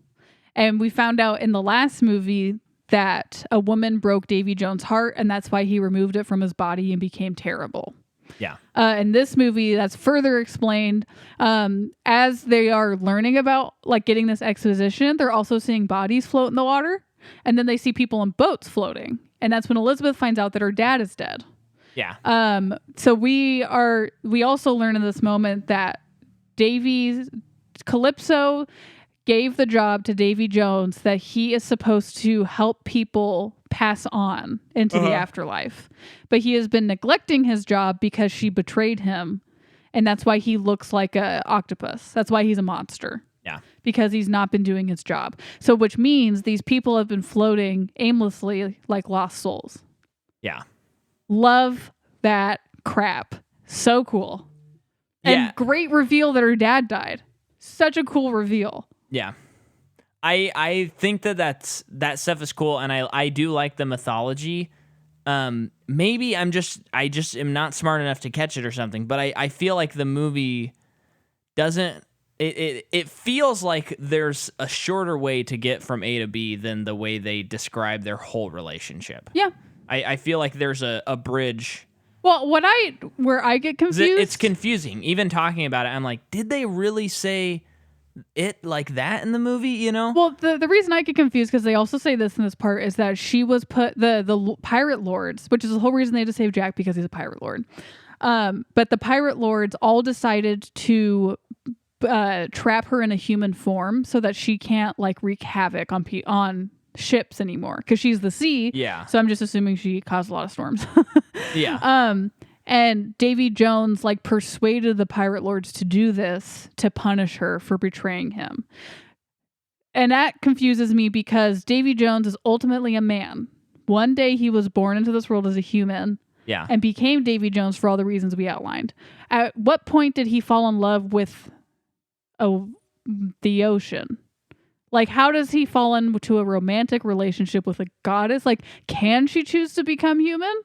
And we found out in the last movie that a woman broke Davy Jones' heart, and that's why he removed it from his body and became terrible. Yeah. In this movie, that's further explained. As they are learning about like getting this exposition, they're also seeing bodies float in the water, and then they see people in boats floating, and that's when Elizabeth finds out that her dad is dead. Yeah. So we also learn in this moment that Calypso gave the job to Davy Jones that he is supposed to help people pass on into the afterlife. But he has been neglecting his job because she betrayed him. And that's why he looks like a octopus. That's why he's a monster. Yeah. Because he's not been doing his job. So which means these people have been floating aimlessly like lost souls. Yeah. Love that crap. So cool. Yeah. And great reveal that her dad died. Such a cool reveal. Yeah. I think that stuff is cool, and I do like the mythology. Maybe I just am not smart enough to catch it or something, but I feel like the movie doesn't. It feels like there's a shorter way to get from A to B than the way they describe their whole relationship. Yeah. I feel like there's a bridge. Well, where I get confused, It's confusing. Even talking about it, I'm like, did they really say it like that in the movie? You know? Well, the reason I get confused, because they also say this in this part, is that she was put the pirate lords, which is the whole reason they had to save Jack, because he's a pirate lord. But the pirate lords all decided to trap her in a human form so that she can't like wreak havoc on ships anymore, because she's the sea. Yeah. So I'm just assuming she caused a lot of storms. Yeah. And Davy Jones like persuaded the pirate lords to do this to punish her for betraying him. And that confuses me, because Davy Jones is ultimately a man. One day he was born into this world as a human. Yeah. And became Davy Jones for all the reasons we outlined. At what point did he fall in love with the ocean? Like, how does he fall into a romantic relationship with a goddess? Like, can she choose to become human?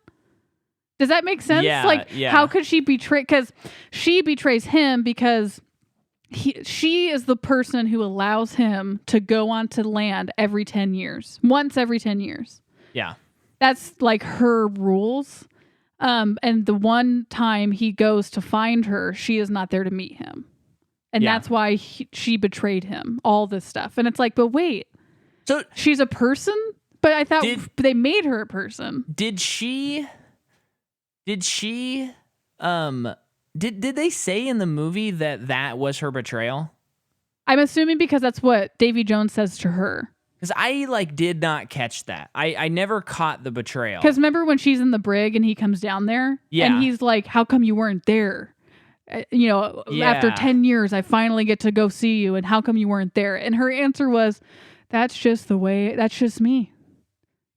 Does that make sense? Yeah, like, yeah. how could she betray? Because she betrays him because she is the person who allows him to go onto land every 10 years. Once every 10 years. Yeah. That's like her rules. And the one time he goes to find her, she is not there to meet him. And Yeah. that's why she betrayed him. All this stuff. And it's like, but wait. So She's a person? But I thought they made her a person. did they say in the movie that was her betrayal? I'm assuming because that's what Davy Jones says to her. Because I did not catch that. I never caught the betrayal. Because remember when she's in the brig and he comes down there? Yeah. And he's like, how come you weren't there? After 10 years, I finally get to go see you. And how come you weren't there? And her answer was, that's just me.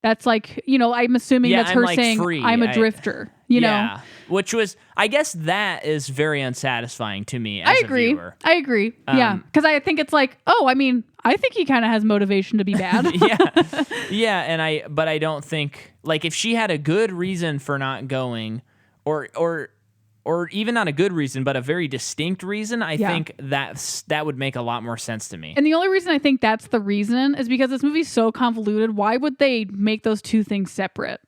That's like, I'm assuming that's I'm her like saying, free. I'm a drifter, you know? Yeah. Which was, I guess that is very unsatisfying to me as a viewer. I agree. Yeah. Because I think it's like, I think he kind of has motivation to be bad. Yeah. Yeah. But I don't think, like, if she had a good reason for not going, or even not a good reason, but a very distinct reason, I think that would make a lot more sense to me. And the only reason I think that's the reason is because this movie's so convoluted. Why would they make those two things separate?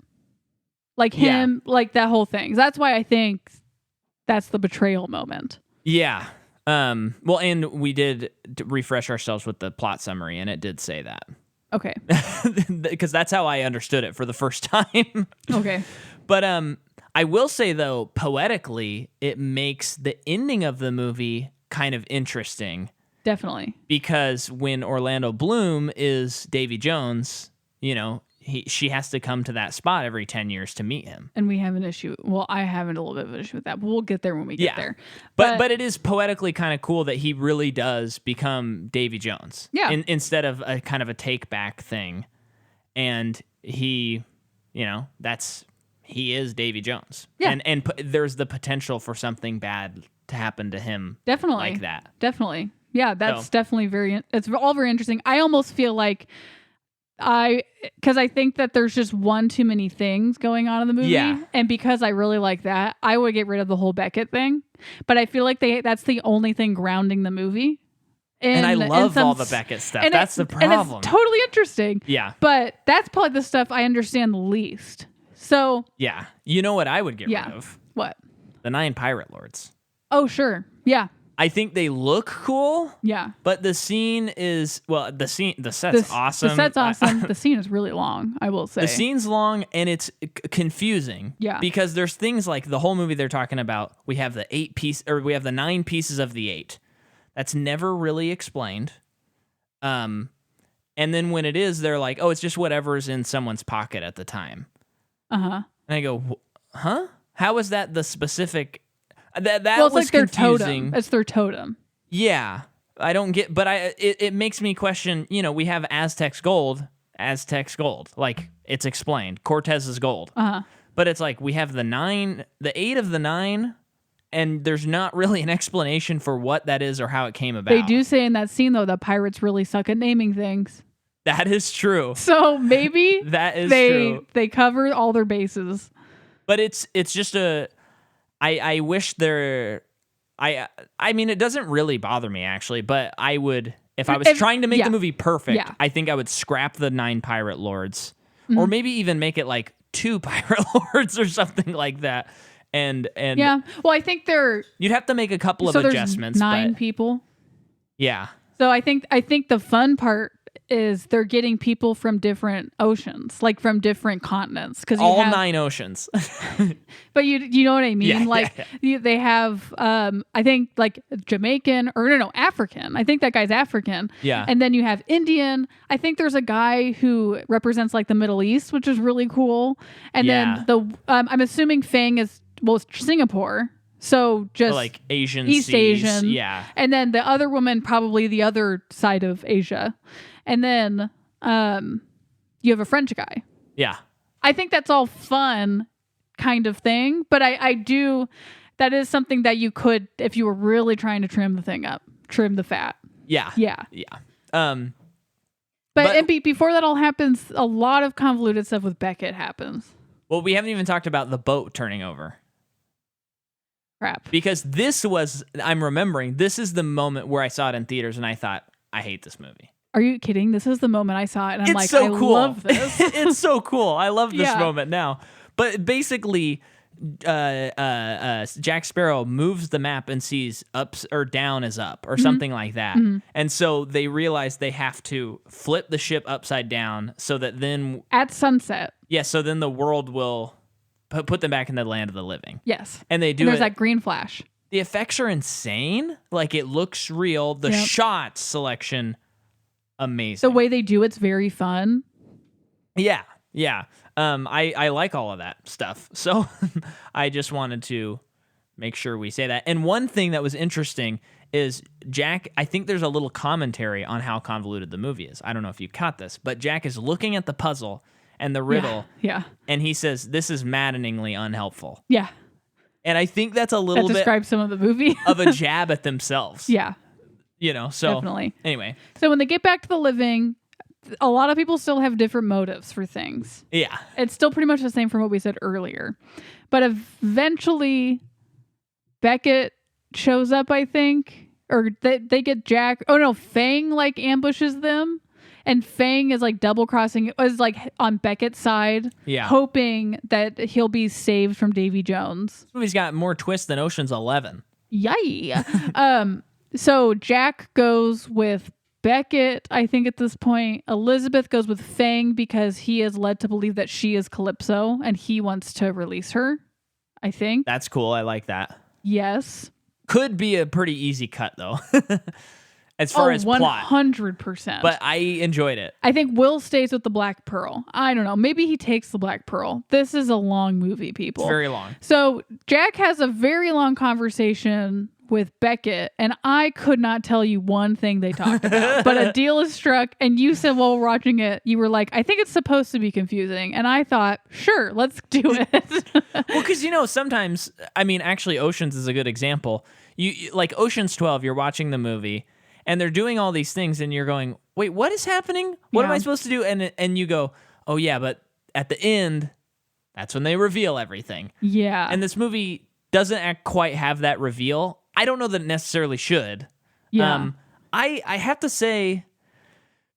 Like him, like that whole thing. That's why I think that's the betrayal moment. Yeah. Well, and we did refresh ourselves with the plot summary, and it did say that. Okay. Because that's how I understood it for the first time. Okay. But I will say, though, poetically, it makes the ending of the movie kind of interesting. Definitely. Because when Orlando Bloom is Davy Jones, she has to come to that spot every 10 years to meet him. And we have an issue. Well, I have a little bit of an issue with that, but we'll get there when we get there. But it is poetically kind of cool that he really does become Davy Jones. Yeah. Instead of a kind of a take back thing. And he, he is Davy Jones. Yeah. And there's the potential for something bad to happen to him. Definitely. Like that. Definitely. Yeah, that's definitely it's all very interesting. I almost feel like because I think that there's just one too many things going on in the movie. Yeah. And because I really like that, I would get rid of the whole Beckett thing. But I feel like that's the only thing grounding the movie. And I love all the Beckett stuff. That's the problem. And it's totally interesting. Yeah. But that's probably the stuff I understand the least. So. Yeah. You know what I would get rid of? What? The 9 Pirate Lords. Oh, sure. Yeah. I think they look cool. Yeah. But the scene is, the set's awesome. The set's awesome. The scene is really long, I will say. The scene's long and it's confusing. Yeah. Because there's things like the whole movie they're talking about, we have the 9 pieces of the 8. That's never really explained. And then when it is, they're like, oh, it's just whatever's in someone's pocket at the time. Uh-huh. And I go, huh? How is that the specific? That it's was like their confusing. Totem. It's their totem. Yeah, I don't get, but it makes me question. We have Aztec's gold, like it's explained. Cortez's gold, But it's like we have the 8 of the 9, and there's not really an explanation for what that is or how it came about. They do say in that scene though that pirates really suck at naming things. That is true. So maybe that is true. They cover all their bases. But it's just I wish there. I mean, it doesn't really bother me actually, but I would if I was trying to make the movie perfect. I think I would scrap the 9 pirate lords, or maybe even make it like 2 pirate lords or something like that. And yeah, well, I think you'd have to make a couple of adjustments. 9 people. Yeah. So I think the fun part is they're getting people from different oceans, like from different continents, because all 9 oceans. But you know what I mean? Yeah, like they have I think like Jamaican or no African. I think that guy's African. Yeah. And then you have Indian. I think there's a guy who represents like the Middle East, which is really cool. And then I'm assuming Fang is Singapore. So just like Asian, East seas. Asian. Yeah. And then the other woman, probably the other side of Asia. And then you have a French guy. Yeah. I think that's all fun kind of thing. But I do, that is something that you could, if you were really trying to trim the thing up, trim the fat. Yeah. Yeah. Yeah. But before that all happens, a lot of convoluted stuff with Beckett happens. Well, we haven't even talked about the boat turning over. Crap. Because I'm remembering, this is the moment where I saw it in theaters and I thought, I hate this movie. Are you kidding? This is the moment I saw it and I'm like, so I cool. love this. It's so cool. I love this moment now. But basically, Jack Sparrow moves the map and sees up or down is up or something like that. And so they realize they have to flip the ship upside down so that then... At sunset. Yeah, so then the world will put them back in the land of the living. Yes. And they do and there's that green flash. The effects are insane. Like, it looks real. The shot selection, amazing. The way they do it's very fun. Yeah, yeah. I like all of that stuff. So I just wanted to make sure we say that. And one thing that was interesting is Jack, I think there's a little commentary on how convoluted the movie is. I don't know if you caught this, but Jack is looking at the puzzle and the riddle. Yeah. And he says, this is maddeningly unhelpful. Yeah. And I think that's a little bit describes some of the movie of a jab at themselves. Yeah. You know, so definitely. Anyway. So when they get back to the living, a lot of people still have different motives for things. Yeah. It's still pretty much the same from what we said earlier. But eventually Beckett shows up, I think, or they get Jack. Oh no, Fang like ambushes them. And Fang is like double crossing, is like on Beckett's side, hoping that he'll be saved from Davy Jones. This movie's got more twists than Ocean's 11. Yay. So Jack goes with Beckett, I think at this point. Elizabeth goes with Fang because he is led to believe that she is Calypso and he wants to release her, I think. That's cool. I like that. Yes. Could be a pretty easy cut, though. As far as 100%. plot. 100%. But I enjoyed it. I think Will stays with the Black Pearl. I don't know. Maybe he takes the Black Pearl. This is a long movie, people. It's very long. So Jack has a very long conversation with Beckett, and I could not tell you one thing they talked about. But a deal is struck, and you said while we're watching it, you were like, I think it's supposed to be confusing. And I thought, sure, let's do it. Well, because, you know, sometimes, I mean, actually, Oceans is a good example. You like Ocean's 12, you're watching the movie, and they're doing all these things, and you're going, wait, what is happening? What am I supposed to do? And you go, oh, yeah, but at the end, that's when they reveal everything. Yeah. And this movie doesn't quite have that reveal. I don't know that it necessarily should. Yeah. I have to say,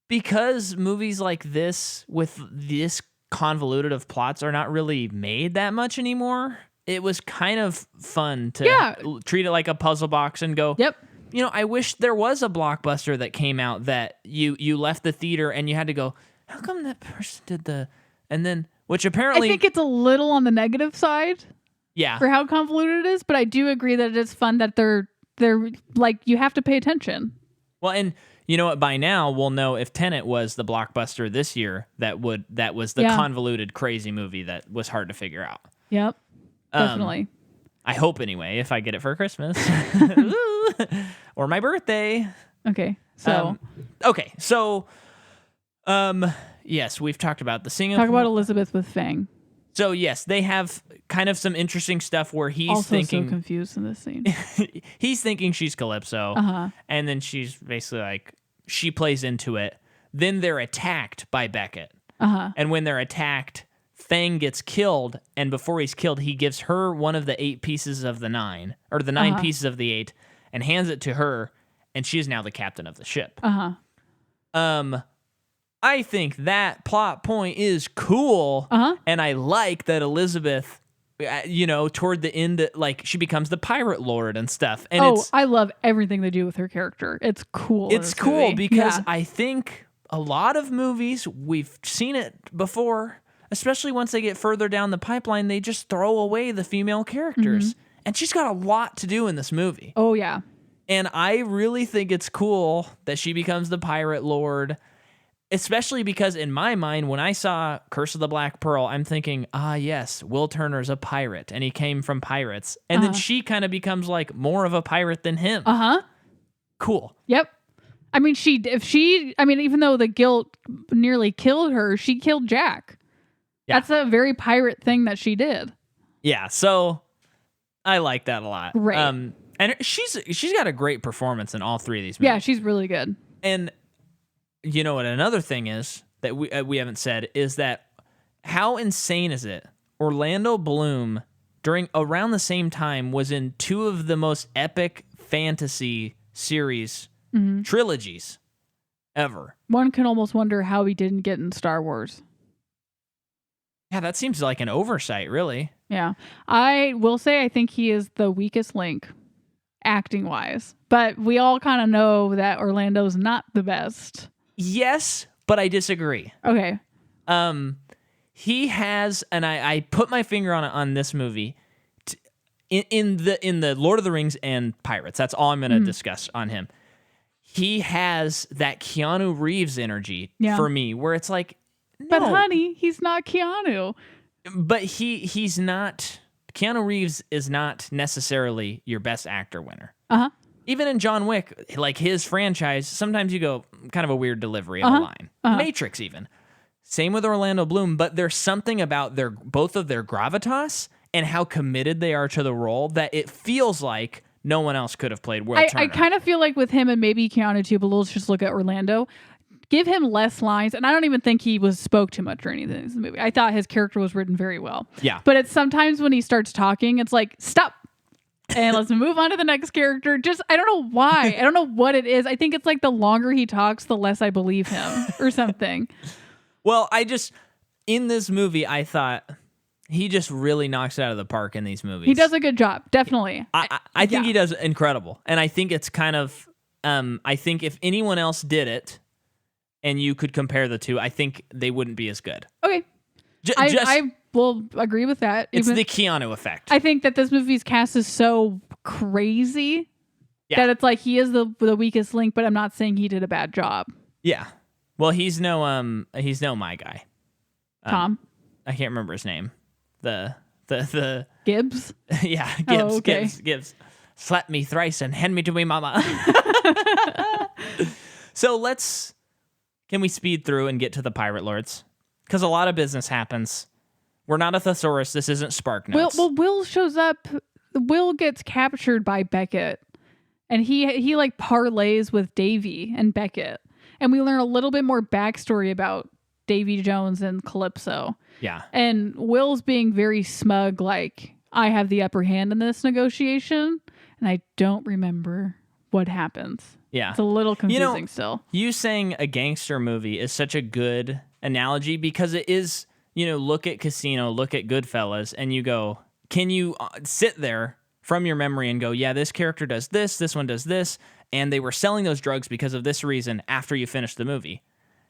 because movies like this, with this convoluted of plots, are not really made that much anymore, it was kind of fun to treat it like a puzzle box and go, yep. You know, I wish there was a blockbuster that came out that you left the theater and you had to go, how come that person did and then, which apparently... I think it's a little on the negative side. Yeah. For how convoluted it is, but I do agree that it is fun that they're like, you have to pay attention. Well, and you know what, by now we'll know if Tenet was the blockbuster this year that was the convoluted crazy movie that was hard to figure out. Yep. Definitely. I hope anyway, if I get it for Christmas or my birthday. Okay. So. Yes, we've talked about the Singapore. Talk about Elizabeth with Fang. So yes, they have kind of some interesting stuff where he's Also thinking so confused in this scene. he's thinking she's Calypso, and then she's basically like she plays into it. Then they're attacked by Beckett, and when they're attacked, Fang gets killed, and before he's killed, he gives her one of the 8 pieces of the 9, or the 9 pieces of the 8, and hands it to her, and she is now the captain of the ship. I think that plot point is cool, and I like that Elizabeth, toward the end, like she becomes the pirate lord and stuff. And I love everything they do with her character. It's cool. It's cool because I think a lot of movies, we've seen it before, especially once they get further down the pipeline, they just throw away the female characters. And she's got a lot to do in this movie. Oh, yeah. And I really think it's cool that she becomes the pirate lord. Especially because in my mind, when I saw Curse of the Black Pearl, I'm thinking, yes, Will Turner's a pirate, and he came from pirates. And then she kind of becomes like more of a pirate than him. Cool. Yep. I mean, even though the guilt nearly killed her, she killed Jack. Yeah. That's a very pirate thing that she did. Yeah, so I like that a lot. Right. And she's got a great performance in all 3 of these movies. Yeah, she's really good. And you know what another thing is that we haven't said is that how insane is it? Orlando Bloom around the same time was in 2 of the most epic fantasy series trilogies ever. One can almost wonder how he didn't get in Star Wars. Yeah, that seems like an oversight, really. Yeah. I will say I think he is the weakest link acting wise, but we all kind of know that Orlando's not the best. Yes, but I disagree. Okay. He has, and I put my finger on this movie, in the Lord of the Rings and Pirates. That's all I'm going to discuss on him. He has that Keanu Reeves energy for me, where it's like, no. But honey, he's not Keanu. But he's not. Keanu Reeves is not necessarily your best actor winner. Even in John Wick, like his franchise, sometimes you go kind of a weird delivery of a line. Matrix even. Same with Orlando Bloom, but there's something about both of their gravitas and how committed they are to the role that it feels like no one else could have played Will Turner. I kind of feel like with him and maybe Keanu too, but let's just look at Orlando. Give him less lines, and I don't even think he spoke too much or anything in this movie. I thought his character was written very well. Yeah. But it's sometimes when he starts talking, it's like, stop. And let's move on to the next character. I don't know why. I don't know what it is. I think it's like the longer he talks, the less I believe him or something. Well, in this movie, I thought he just really knocks it out of the park in these movies. He does a good job, definitely. I think he does incredible. And I think it's kind of, I think if anyone else did it and you could compare the 2, I think they wouldn't be as good. Okay. I will agree with that. It's the Keanu effect. I think that this movie's cast is so crazy that it's like he is the weakest link, but I'm not saying he did a bad job. Yeah. Well, he's no my guy. Tom? I can't remember his name. The Gibbs? Yeah, Gibbs. Okay. Gibbs. Slap me thrice and hand me to me mama. So can we speed through and get to the Pirate Lords? Because a lot of business happens. We're not a thesaurus. This isn't Spark Notes. Will shows up. Will gets captured by Beckett, and he like parlays with Davy and Beckett, and we learn a little bit more backstory about Davy Jones and Calypso. Yeah, and Will's being very smug, like I have the upper hand in this negotiation, and I don't remember what happens. Yeah, it's a little confusing still. You saying a gangster movie is such a good analogy because it is, look at Casino, look at Goodfellas, and you go, can you sit there from your memory and go, yeah, this character does this one does this, and they were selling those drugs because of this reason after you finish the movie?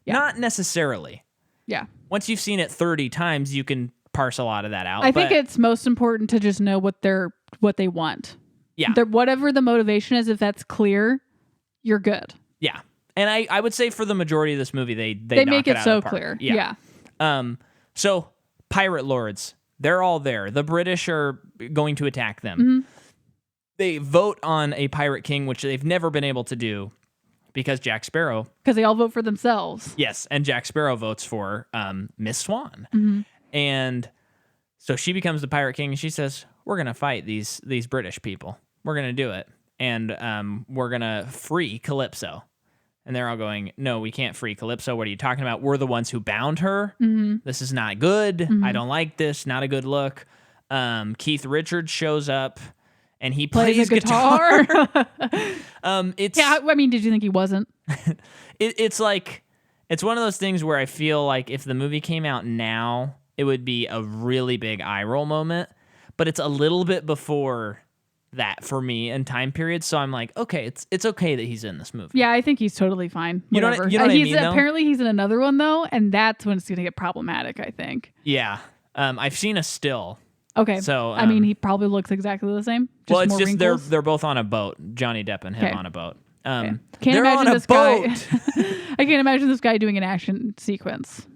Yeah. Not necessarily. Yeah. Once you've seen it 30 times, you can parse a lot of that out. I think it's most important to just know what they want. Yeah. Whatever the motivation is, if that's clear, you're good. Yeah. And I would say for the majority of this movie, they make it out so of the park. clear. Yeah. So Pirate Lords, they're all there. The British are going to attack them. They vote on a pirate king, which they've never been able to do because Jack Sparrow. Because they all vote for themselves. Yes, and Jack Sparrow votes for Miss Swan. And So she becomes the Pirate King, and she says, we're going to fight these British people. We're going to do it. And we're going to free Calypso. And they're all going, no, we can't free Calypso. What are you talking about? We're the ones who bound her. Mm-hmm. This is not good. Mm-hmm. I don't like this. Not a good look. Keith Richards shows up, and he plays a guitar. It's yeah, I mean, did you think he wasn't? it's like, it's one of those things where I feel like if the movie came out now, it would be a really big eye roll moment. But it's a little bit before that for me in time period, so I'm like, okay, it's okay that he's in this movie. Yeah, I think he's totally fine. You know Whatever. what I mean, though? Apparently he's in another one though, and that's when it's gonna get problematic, I think. Yeah. I've seen a still. Okay. So I mean, he probably looks exactly the same. Well, it's more just wrinkles. they're both on a boat. Johnny Depp and him Okay. on a boat. Can't they're imagine on a this boat. guy. I can't imagine this guy doing an action sequence.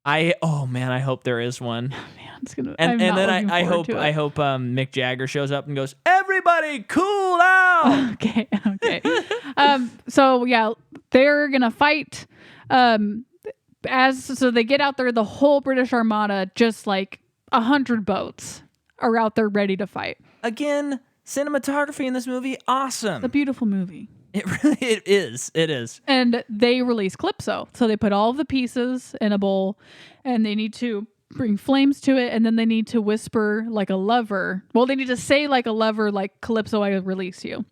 I hope there is one. Man, it's gonna. And I'm not then looking I forward hope to it. I hope Mick Jagger shows up and goes, everybody cool out. Okay. So yeah, they're gonna fight. So they get out there, the whole British Armada, just like 100 boats are out there ready to fight. Again, cinematography in this movie, awesome. It's a beautiful movie. It is. And they release Calypso. So they put all of the pieces in a bowl, and they need to bring flames to it, and then they need to whisper like a lover. Well, they need to say like a lover, like, Calypso, I release you.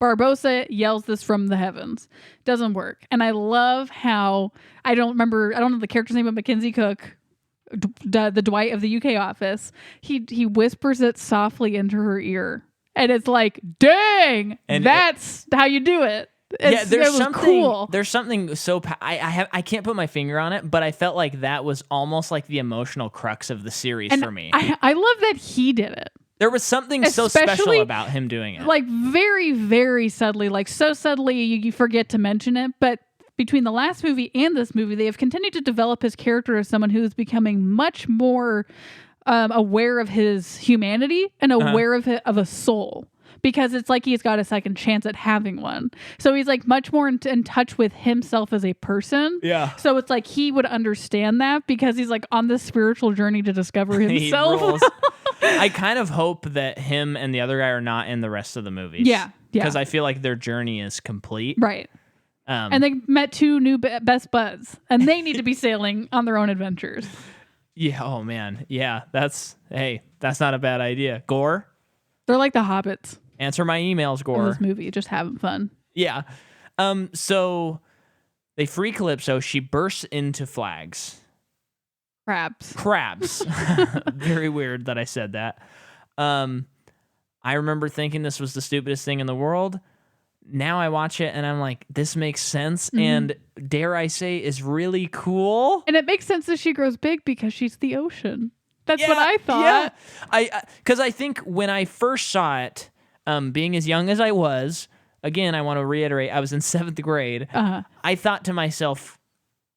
Barbossa yells this from the heavens. Doesn't work. And I love how, I don't know the character's name, but Mackenzie Cook, the Dwight of the UK office, he whispers it softly into her ear. And it's like, dang, and that's how you do it. There's something cool. There's something so I can't put my finger on it, but I felt like that was almost like the emotional crux of the series for me. I love that he did it. There was something so special about him doing it. Like very, very subtly, like so subtly you forget to mention it. But between the last movie and this movie, they have continued to develop his character as someone who is becoming much more aware of his humanity and aware of a soul, because it's like he's got a second chance at having one. So he's like much more in touch with himself as a person. Yeah. So it's like he would understand that because he's like on this spiritual journey to discover himself. He rules. I kind of hope that him and the other guy are not in the rest of the movies. Yeah. Because I feel like their journey is complete. Right. And they met two new best buds, and they need to be sailing on their own adventures. Yeah. Oh man. Yeah. That's not a bad idea. Gore. They're like the hobbits. Answer my emails, Gore. In this movie, just having fun. Yeah. So they free Calypso. She bursts into flags. Crabs. Very weird that I said that. I remember thinking this was the stupidest thing in the world. Now I watch it and I'm like, this makes sense, and dare I say is really cool. And it makes sense that she grows big because she's the ocean. That's what I thought. Yeah. Because I think when I first saw it, being as young as I was, again, I want to reiterate, I was in 7th grade. I thought to myself,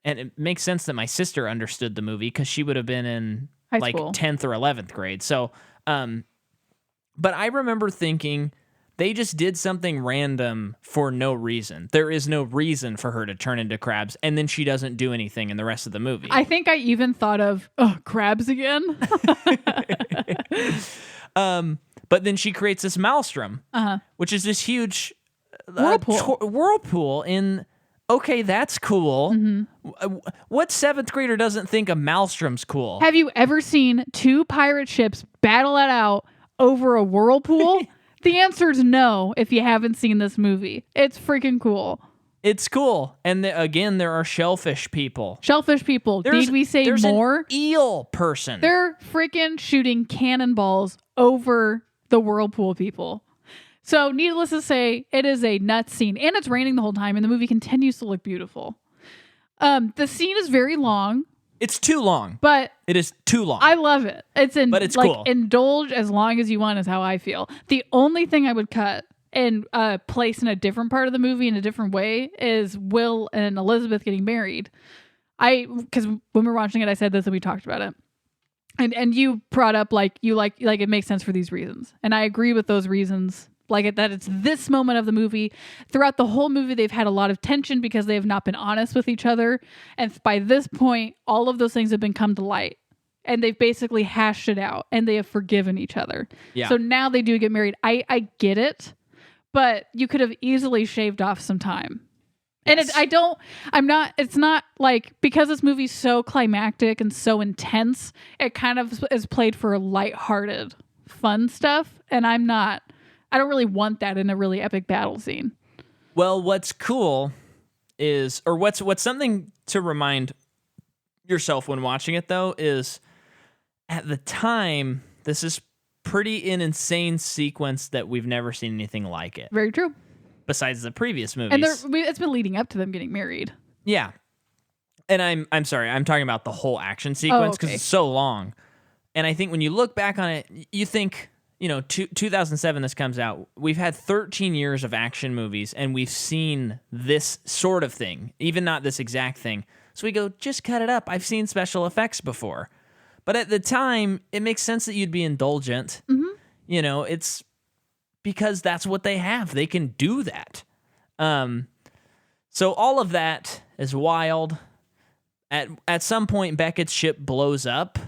and it makes sense that my sister understood the movie because she would have been in high school. 10th or 11th grade. So, but I remember thinking, they just did something random for no reason. There is no reason for her to turn into crabs, and then she doesn't do anything in the rest of the movie. I think I even thought of, crabs again? But then she creates this maelstrom, which is this huge whirlpool in... Okay, that's cool. What 7th grader doesn't think a maelstrom's cool? Have you ever seen two pirate ships battle it out over a whirlpool? The answer is no if you haven't seen this movie. It's freaking cool. It's cool. And again, there are shellfish people. Need we say more? An eel person. They're freaking shooting cannonballs over the whirlpool people. So needless to say, it is a nuts scene. And it's raining the whole time, and the movie continues to look beautiful. The scene is very long. It's too long. But it is too long. I love it. But it's cool. Indulge as long as you want is how I feel. The only thing I would cut and place in a different part of the movie in a different way is Will and Elizabeth getting married. Because when we were watching it, I said this and we talked about it. And you brought up you like it makes sense for these reasons. And I agree with those reasons. That it's this moment of the movie. Throughout the whole movie, they've had a lot of tension because they have not been honest with each other. And by this point, all of those things have been come to light. and they've basically hashed it out and they have forgiven each other. Yeah. So now they do get married. I get it, but you could have easily shaved off some time. And Yes. it's not like, because this movie's so climactic and so intense, it kind of is played for lighthearted, fun stuff. And I don't really want that in a really epic battle scene. Well, what's cool is, or what's something to remind yourself when watching it, though, is at the time, this is pretty an insane sequence that we've never seen anything like it. Very true. Besides the previous movies. And it's been leading up to them getting married. Yeah. And I'm sorry, I'm talking about the whole action sequence because it's so long. And I think when you look back on it, you think, 2007 this comes out. We've had 13 years of action movies and we've seen this sort of thing, even not this exact thing. So we go, just cut it up. I've seen special effects before. But at the time, it makes sense that you'd be indulgent. Mm-hmm. It's because that's what they have. They can do that. So all of that is wild. At some point, Beckett's ship blows up.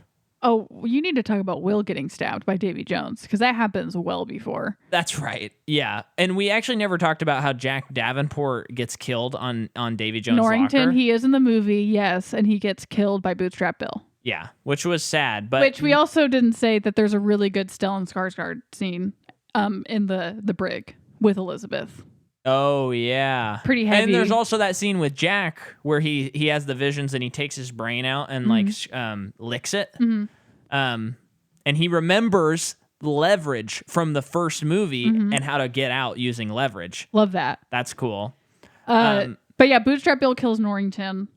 Oh, you need to talk about Will getting stabbed by Davy Jones, because that happens well before. That's right. Yeah. And we actually never talked about how Jack Davenport gets killed on Davy Jones' Norrington, locker. he is in the movie, yes, and he gets killed by Bootstrap Bill. Yeah, which was sad. But Which we also didn't say that there's a really good Stellan Skarsgård scene in the brig with Elizabeth. Oh, yeah. Pretty heavy. And there's also that scene with Jack where he has the visions and he takes his brain out and licks it. Mm-hmm. And he remembers leverage from the first movie and how to get out using leverage. Love that. That's cool. But yeah, Bootstrap Bill kills Norrington.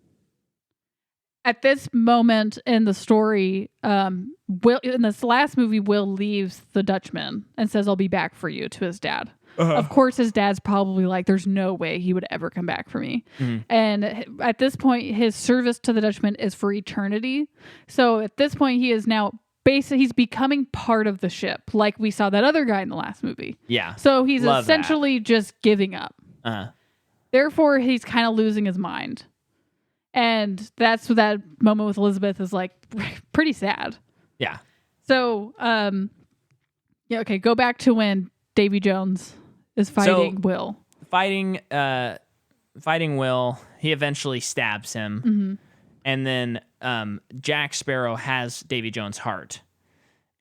At this moment in the story, Will, in this last movie, Will leaves the Dutchman and says, "I'll be back for you," to his dad. Of course, his dad's probably like, "There's no way he would ever come back for me." And at this point, his service to the Dutchman is for eternity. So at this point, he is now he's becoming part of the ship, like we saw that other guy in the last movie. Yeah. So he's Love essentially just giving up. Therefore, he's kind of losing his mind. And that's what that moment with Elizabeth is like, pretty sad. Yeah. So, okay, go back to when Davy Jones is fighting Will. Fighting Will, he eventually stabs him. And then Jack Sparrow has Davy Jones' heart.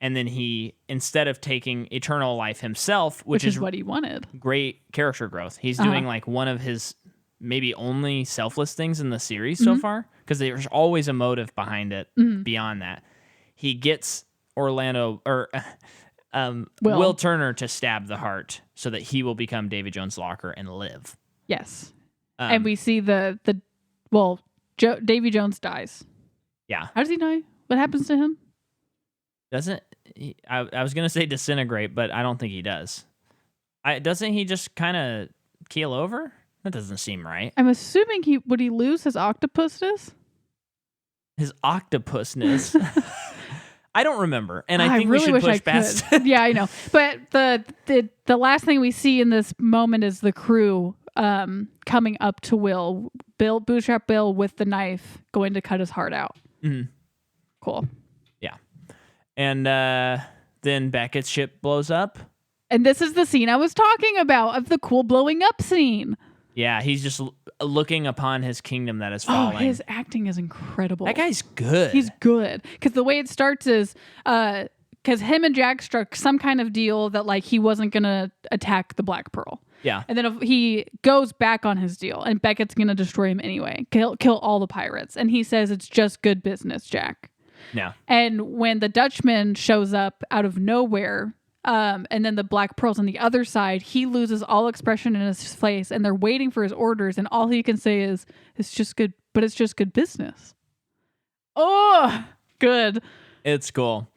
And then he, instead of taking eternal life himself, which is what he wanted. Great character growth. He's doing like one of his maybe only selfless things in the series so far, because there's always a motive behind it beyond that. He gets Will Turner to stab the heart so that he will become Davy Jones' locker and live. Yes. And we see Davy Jones dies. Yeah. How does he die? What happens to him? Doesn't he, I was going to say disintegrate, but I don't think he does. Doesn't he just kind of keel over? That doesn't seem right. I'm assuming would he lose his octopusness? His octopusness. I don't remember, and I think really we should push past. Yeah, I know. But the last thing we see in this moment is the crew coming up to Bootstrap Bill with the knife, going to cut his heart out. Cool. Yeah, and then Beckett's ship blows up, and this is the scene I was talking about, of the cool blowing up scene. Yeah, he's just looking upon his kingdom that is falling. Oh, his acting is incredible. That guy's good. He's good. Because the way it starts is, because him and Jack struck some kind of deal that like he wasn't going to attack the Black Pearl. Yeah. And then if he goes back on his deal, and Beckett's going to destroy him anyway, kill all the pirates. And he says, "It's just good business, Jack." Yeah. And when the Dutchman shows up out of nowhere, and then the Black Pearl's on the other side, he loses all expression in his face, and they're waiting for his orders, and all he can say is, "It's just good, but it's just good business." Oh, good. It's cool.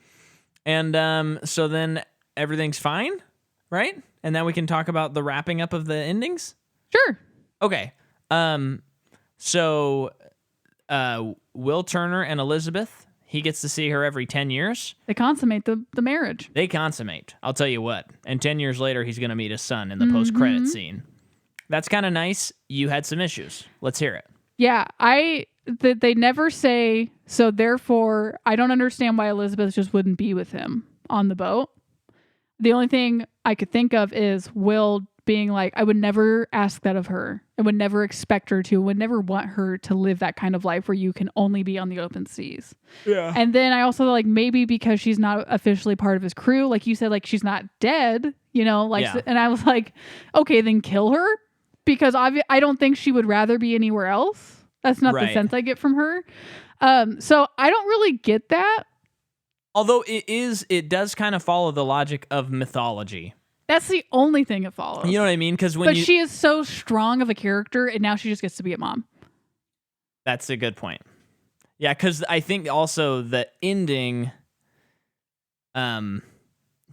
And so then everything's fine, right? And then we can talk about the wrapping up of the endings? Sure. Okay. So Will Turner and Elizabeth, he gets to see her every 10 years. They consummate the marriage. They consummate. I'll tell you what. And 10 years later, he's going to meet his son in the post-credit scene. That's kind of nice. You had some issues. Let's hear it. Yeah, they never say, so therefore I don't understand why Elizabeth just wouldn't be with him on the boat. The only thing I could think of is Will being like, I would never ask that of her. I would never expect her to, would never want her to live that kind of life where you can only be on the open seas. Yeah. And then I also like, maybe because she's not officially part of his crew, like you said, like she's not dead, like, Yeah. and I was like, okay, then kill her, because I don't think she would rather be anywhere else. That's not the sense I get from her. So I don't really get that. Although it does kind of follow the logic of mythology. That's the only thing it follows. You know what I mean? Because she is so strong of a character, and now she just gets to be a mom. That's a good point. Yeah, because I think also the ending,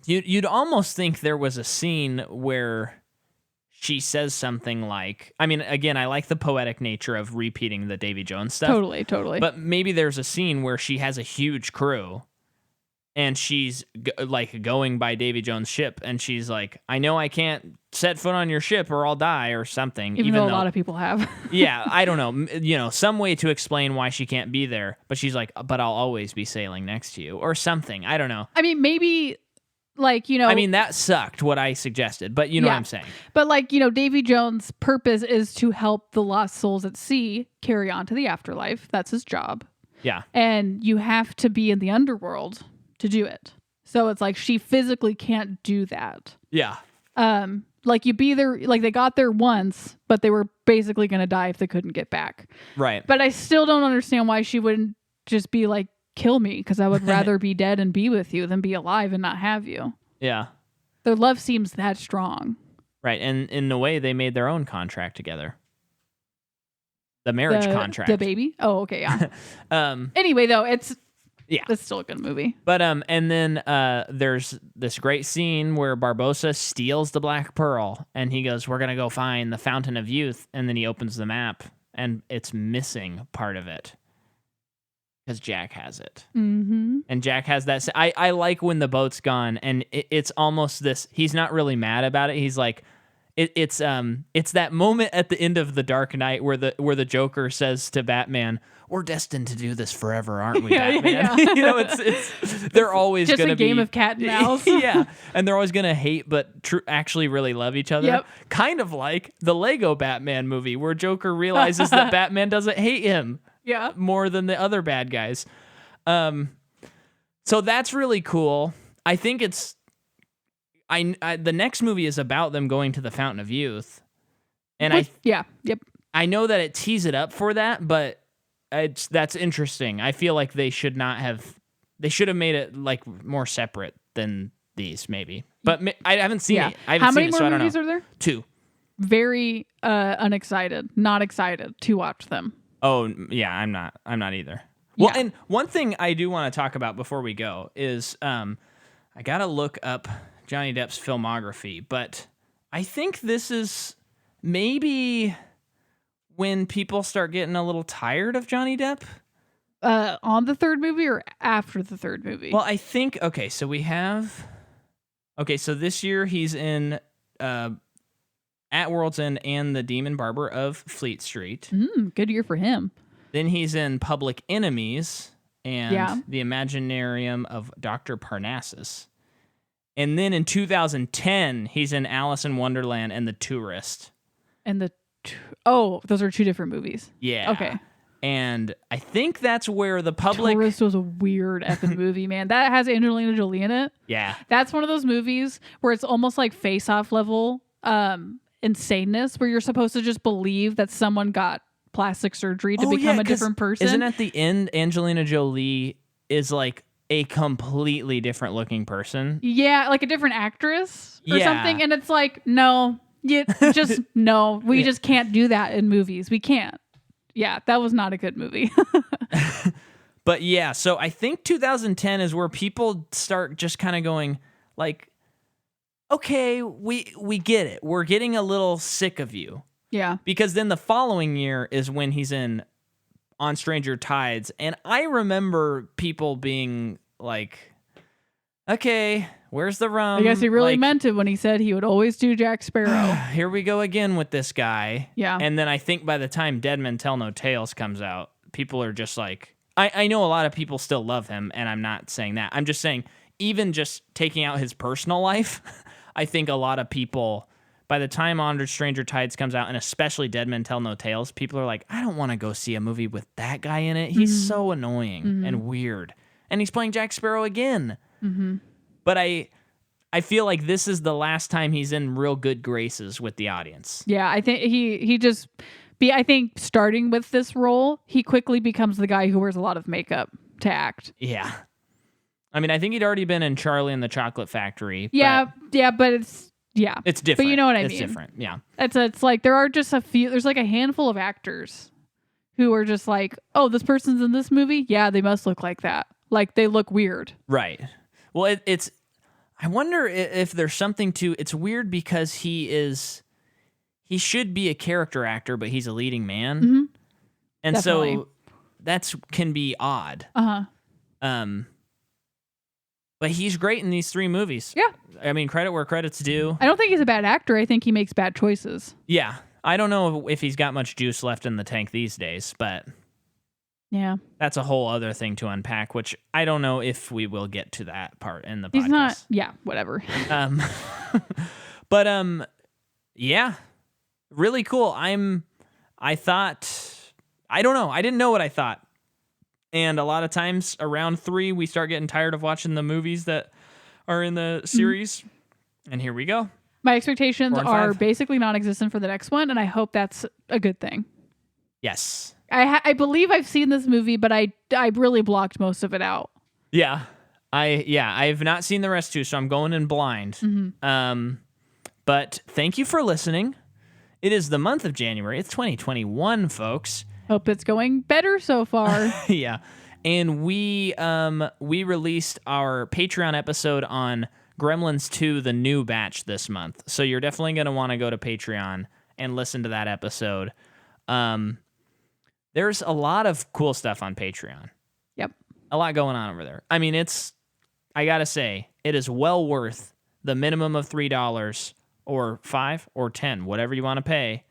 you'd almost think there was a scene where she says something like, I mean, again, I like the poetic nature of repeating the Davy Jones stuff. Totally. But maybe there's a scene where she has a huge crew, and she's going by Davy Jones' ship, and she's like, I know I can't set foot on your ship or I'll die or something. Even though a lot of people have. Yeah, I don't know. Some way to explain why she can't be there. But she's like, but I'll always be sailing next to you or something. I don't know. I mean, maybe I mean, that sucked what I suggested, but you know what I'm saying. But Davy Jones' purpose is to help the lost souls at sea carry on to the afterlife. That's his job. Yeah. And you have to be in the underworld to do it. So it's like she physically can't do that. Yeah. You be there, they got there once, but they were basically going to die if they couldn't get back. Right. But I still don't understand why she wouldn't just be like, kill me, because I would rather be dead and be with you than be alive and not have you. Yeah. Their love seems that strong. Right. And in a way, they made their own contract together. The marriage contract. The baby? Oh, okay, yeah. Anyway, though, it's still a good movie. But and then there's this great scene where Barbossa steals the Black Pearl, and he goes, "We're gonna go find the Fountain of Youth," and then he opens the map, and it's missing part of it because Jack has it, and Jack has that. I like when the boat's gone, and it's almost this. He's not really mad about it. He's like. It's that moment at the end of The Dark Knight where the Joker says to Batman, "We're destined to do this forever, aren't we, Batman?" Yeah. it's they're always just gonna a game be, of cat and mouse. Yeah, and they're always gonna hate but actually really love each other. Yep. Kind of like the Lego Batman movie where Joker realizes that Batman doesn't hate him more than the other bad guys. So that's really cool. I think it's. The next movie is about them going to the Fountain of Youth, and I know that it tees it up for that, but that's interesting. I feel like they should have made it like more separate than these, maybe. But I haven't seen it. I haven't How many seen it, more so I don't movies know. are there? 2. Very unexcited, not excited to watch them. Oh yeah, I'm not either. Well, and one thing I do want to talk about before we go is I gotta look up Johnny Depp's filmography, but I think this is maybe when people start getting a little tired of Johnny Depp. On the third movie or after the third movie? Well, I think, so this year he's in At World's End and The Demon Barber of Fleet Street. Good year for him. Then he's in Public Enemies and The Imaginarium of Dr. Parnassus. And then in 2010, he's in Alice in Wonderland and The Tourist. And those are 2 different movies. Yeah. Okay. And I think that's where the public... Tourist was a weird effing movie, man. That has Angelina Jolie in it. Yeah. That's one of those movies where it's almost like Face-Off level insaneness, where you're supposed to just believe that someone got plastic surgery to become a different person. Isn't at the end, Angelina Jolie is like a completely different looking person. Yeah, like a different actress or something. And it's like, no, no, we just can't do that in movies. We can't. Yeah, that was not a good movie. But yeah, so I think 2010 is where people start just kind of going like, okay, we get it. We're getting a little sick of you. Yeah. Because then the following year is when he's in On Stranger Tides. And I remember people being like, okay, Where's the rum? I guess he really meant it when he said he would always do Jack Sparrow. Here we go again with this guy. Yeah. And then I think by the time Dead Men Tell No Tales comes out, people are just like, I know a lot of people still love him, and I'm not saying that. I'm just saying, even just taking out his personal life, I think a lot of people, by the time Under Stranger Tides comes out, and especially Dead Men Tell No Tales, people are like, I don't want to go see a movie with that guy in it. He's so annoying and weird. And he's playing Jack Sparrow again. But I feel like this is the last time he's in real good graces with the audience. Yeah, I think he just I think starting with this role, he quickly becomes the guy who wears a lot of makeup to act. Yeah. I mean, I think he'd already been in Charlie and the Chocolate Factory. Yeah, but it's different. But you know what I mean. It's different. Yeah. It's like there are just there's like a handful of actors who are just like, oh, this person's in this movie? Yeah, they must look like that. Like they look weird. Right. Well, it's I wonder if there's something to it's weird because he should be a character actor, but he's a leading man. And Definitely. so that's can be odd. But he's great in these 3 movies. Yeah. I mean, credit where credit's due. I don't think he's a bad actor. I think he makes bad choices. Yeah. I don't know if he's got much juice left in the tank these days, but yeah, that's a whole other thing to unpack, which I don't know if we will get to that part in the podcast. He's not. Yeah, whatever. But yeah, really cool. I don't know. I didn't know what I thought. And a lot of times around 3, we start getting tired of watching the movies that are in the series. And here we go. My expectations 4 and are 5. basically non-existent for the next one, and I hope that's a good thing. Yes. I believe I've seen this movie, but I really blocked most of it out. Yeah. I've not seen the rest too, so I'm going in blind. But thank you for listening. It is the month of January. It's 2021, folks. Hope it's going better so far. Yeah. And we released our Patreon episode on Gremlins 2, the new batch this month. So you're definitely going to want to go to Patreon and listen to that episode. There's a lot of cool stuff on Patreon. Yep. A lot going on over there. I mean, I got to say, it is well worth the minimum of $3 or $5 or $10, whatever you want to pay.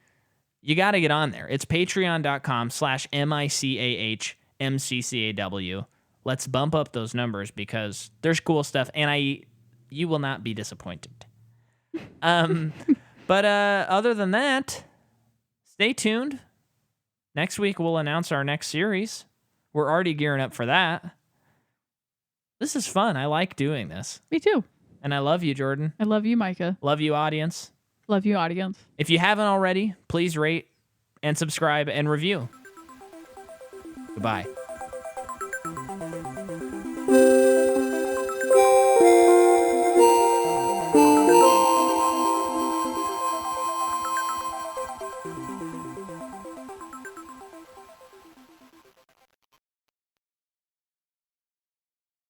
You got to get on there. It's patreon.com/MICAHMCCAW. Let's bump up those numbers because there's cool stuff, and you will not be disappointed. But other than that, stay tuned. Next week, we'll announce our next series. We're already gearing up for that. This is fun. I like doing this. Me too. And I love you, Jordan. I love you, Micah. Love you, audience. Love you, audience. If you haven't already, please rate and subscribe and review. Goodbye.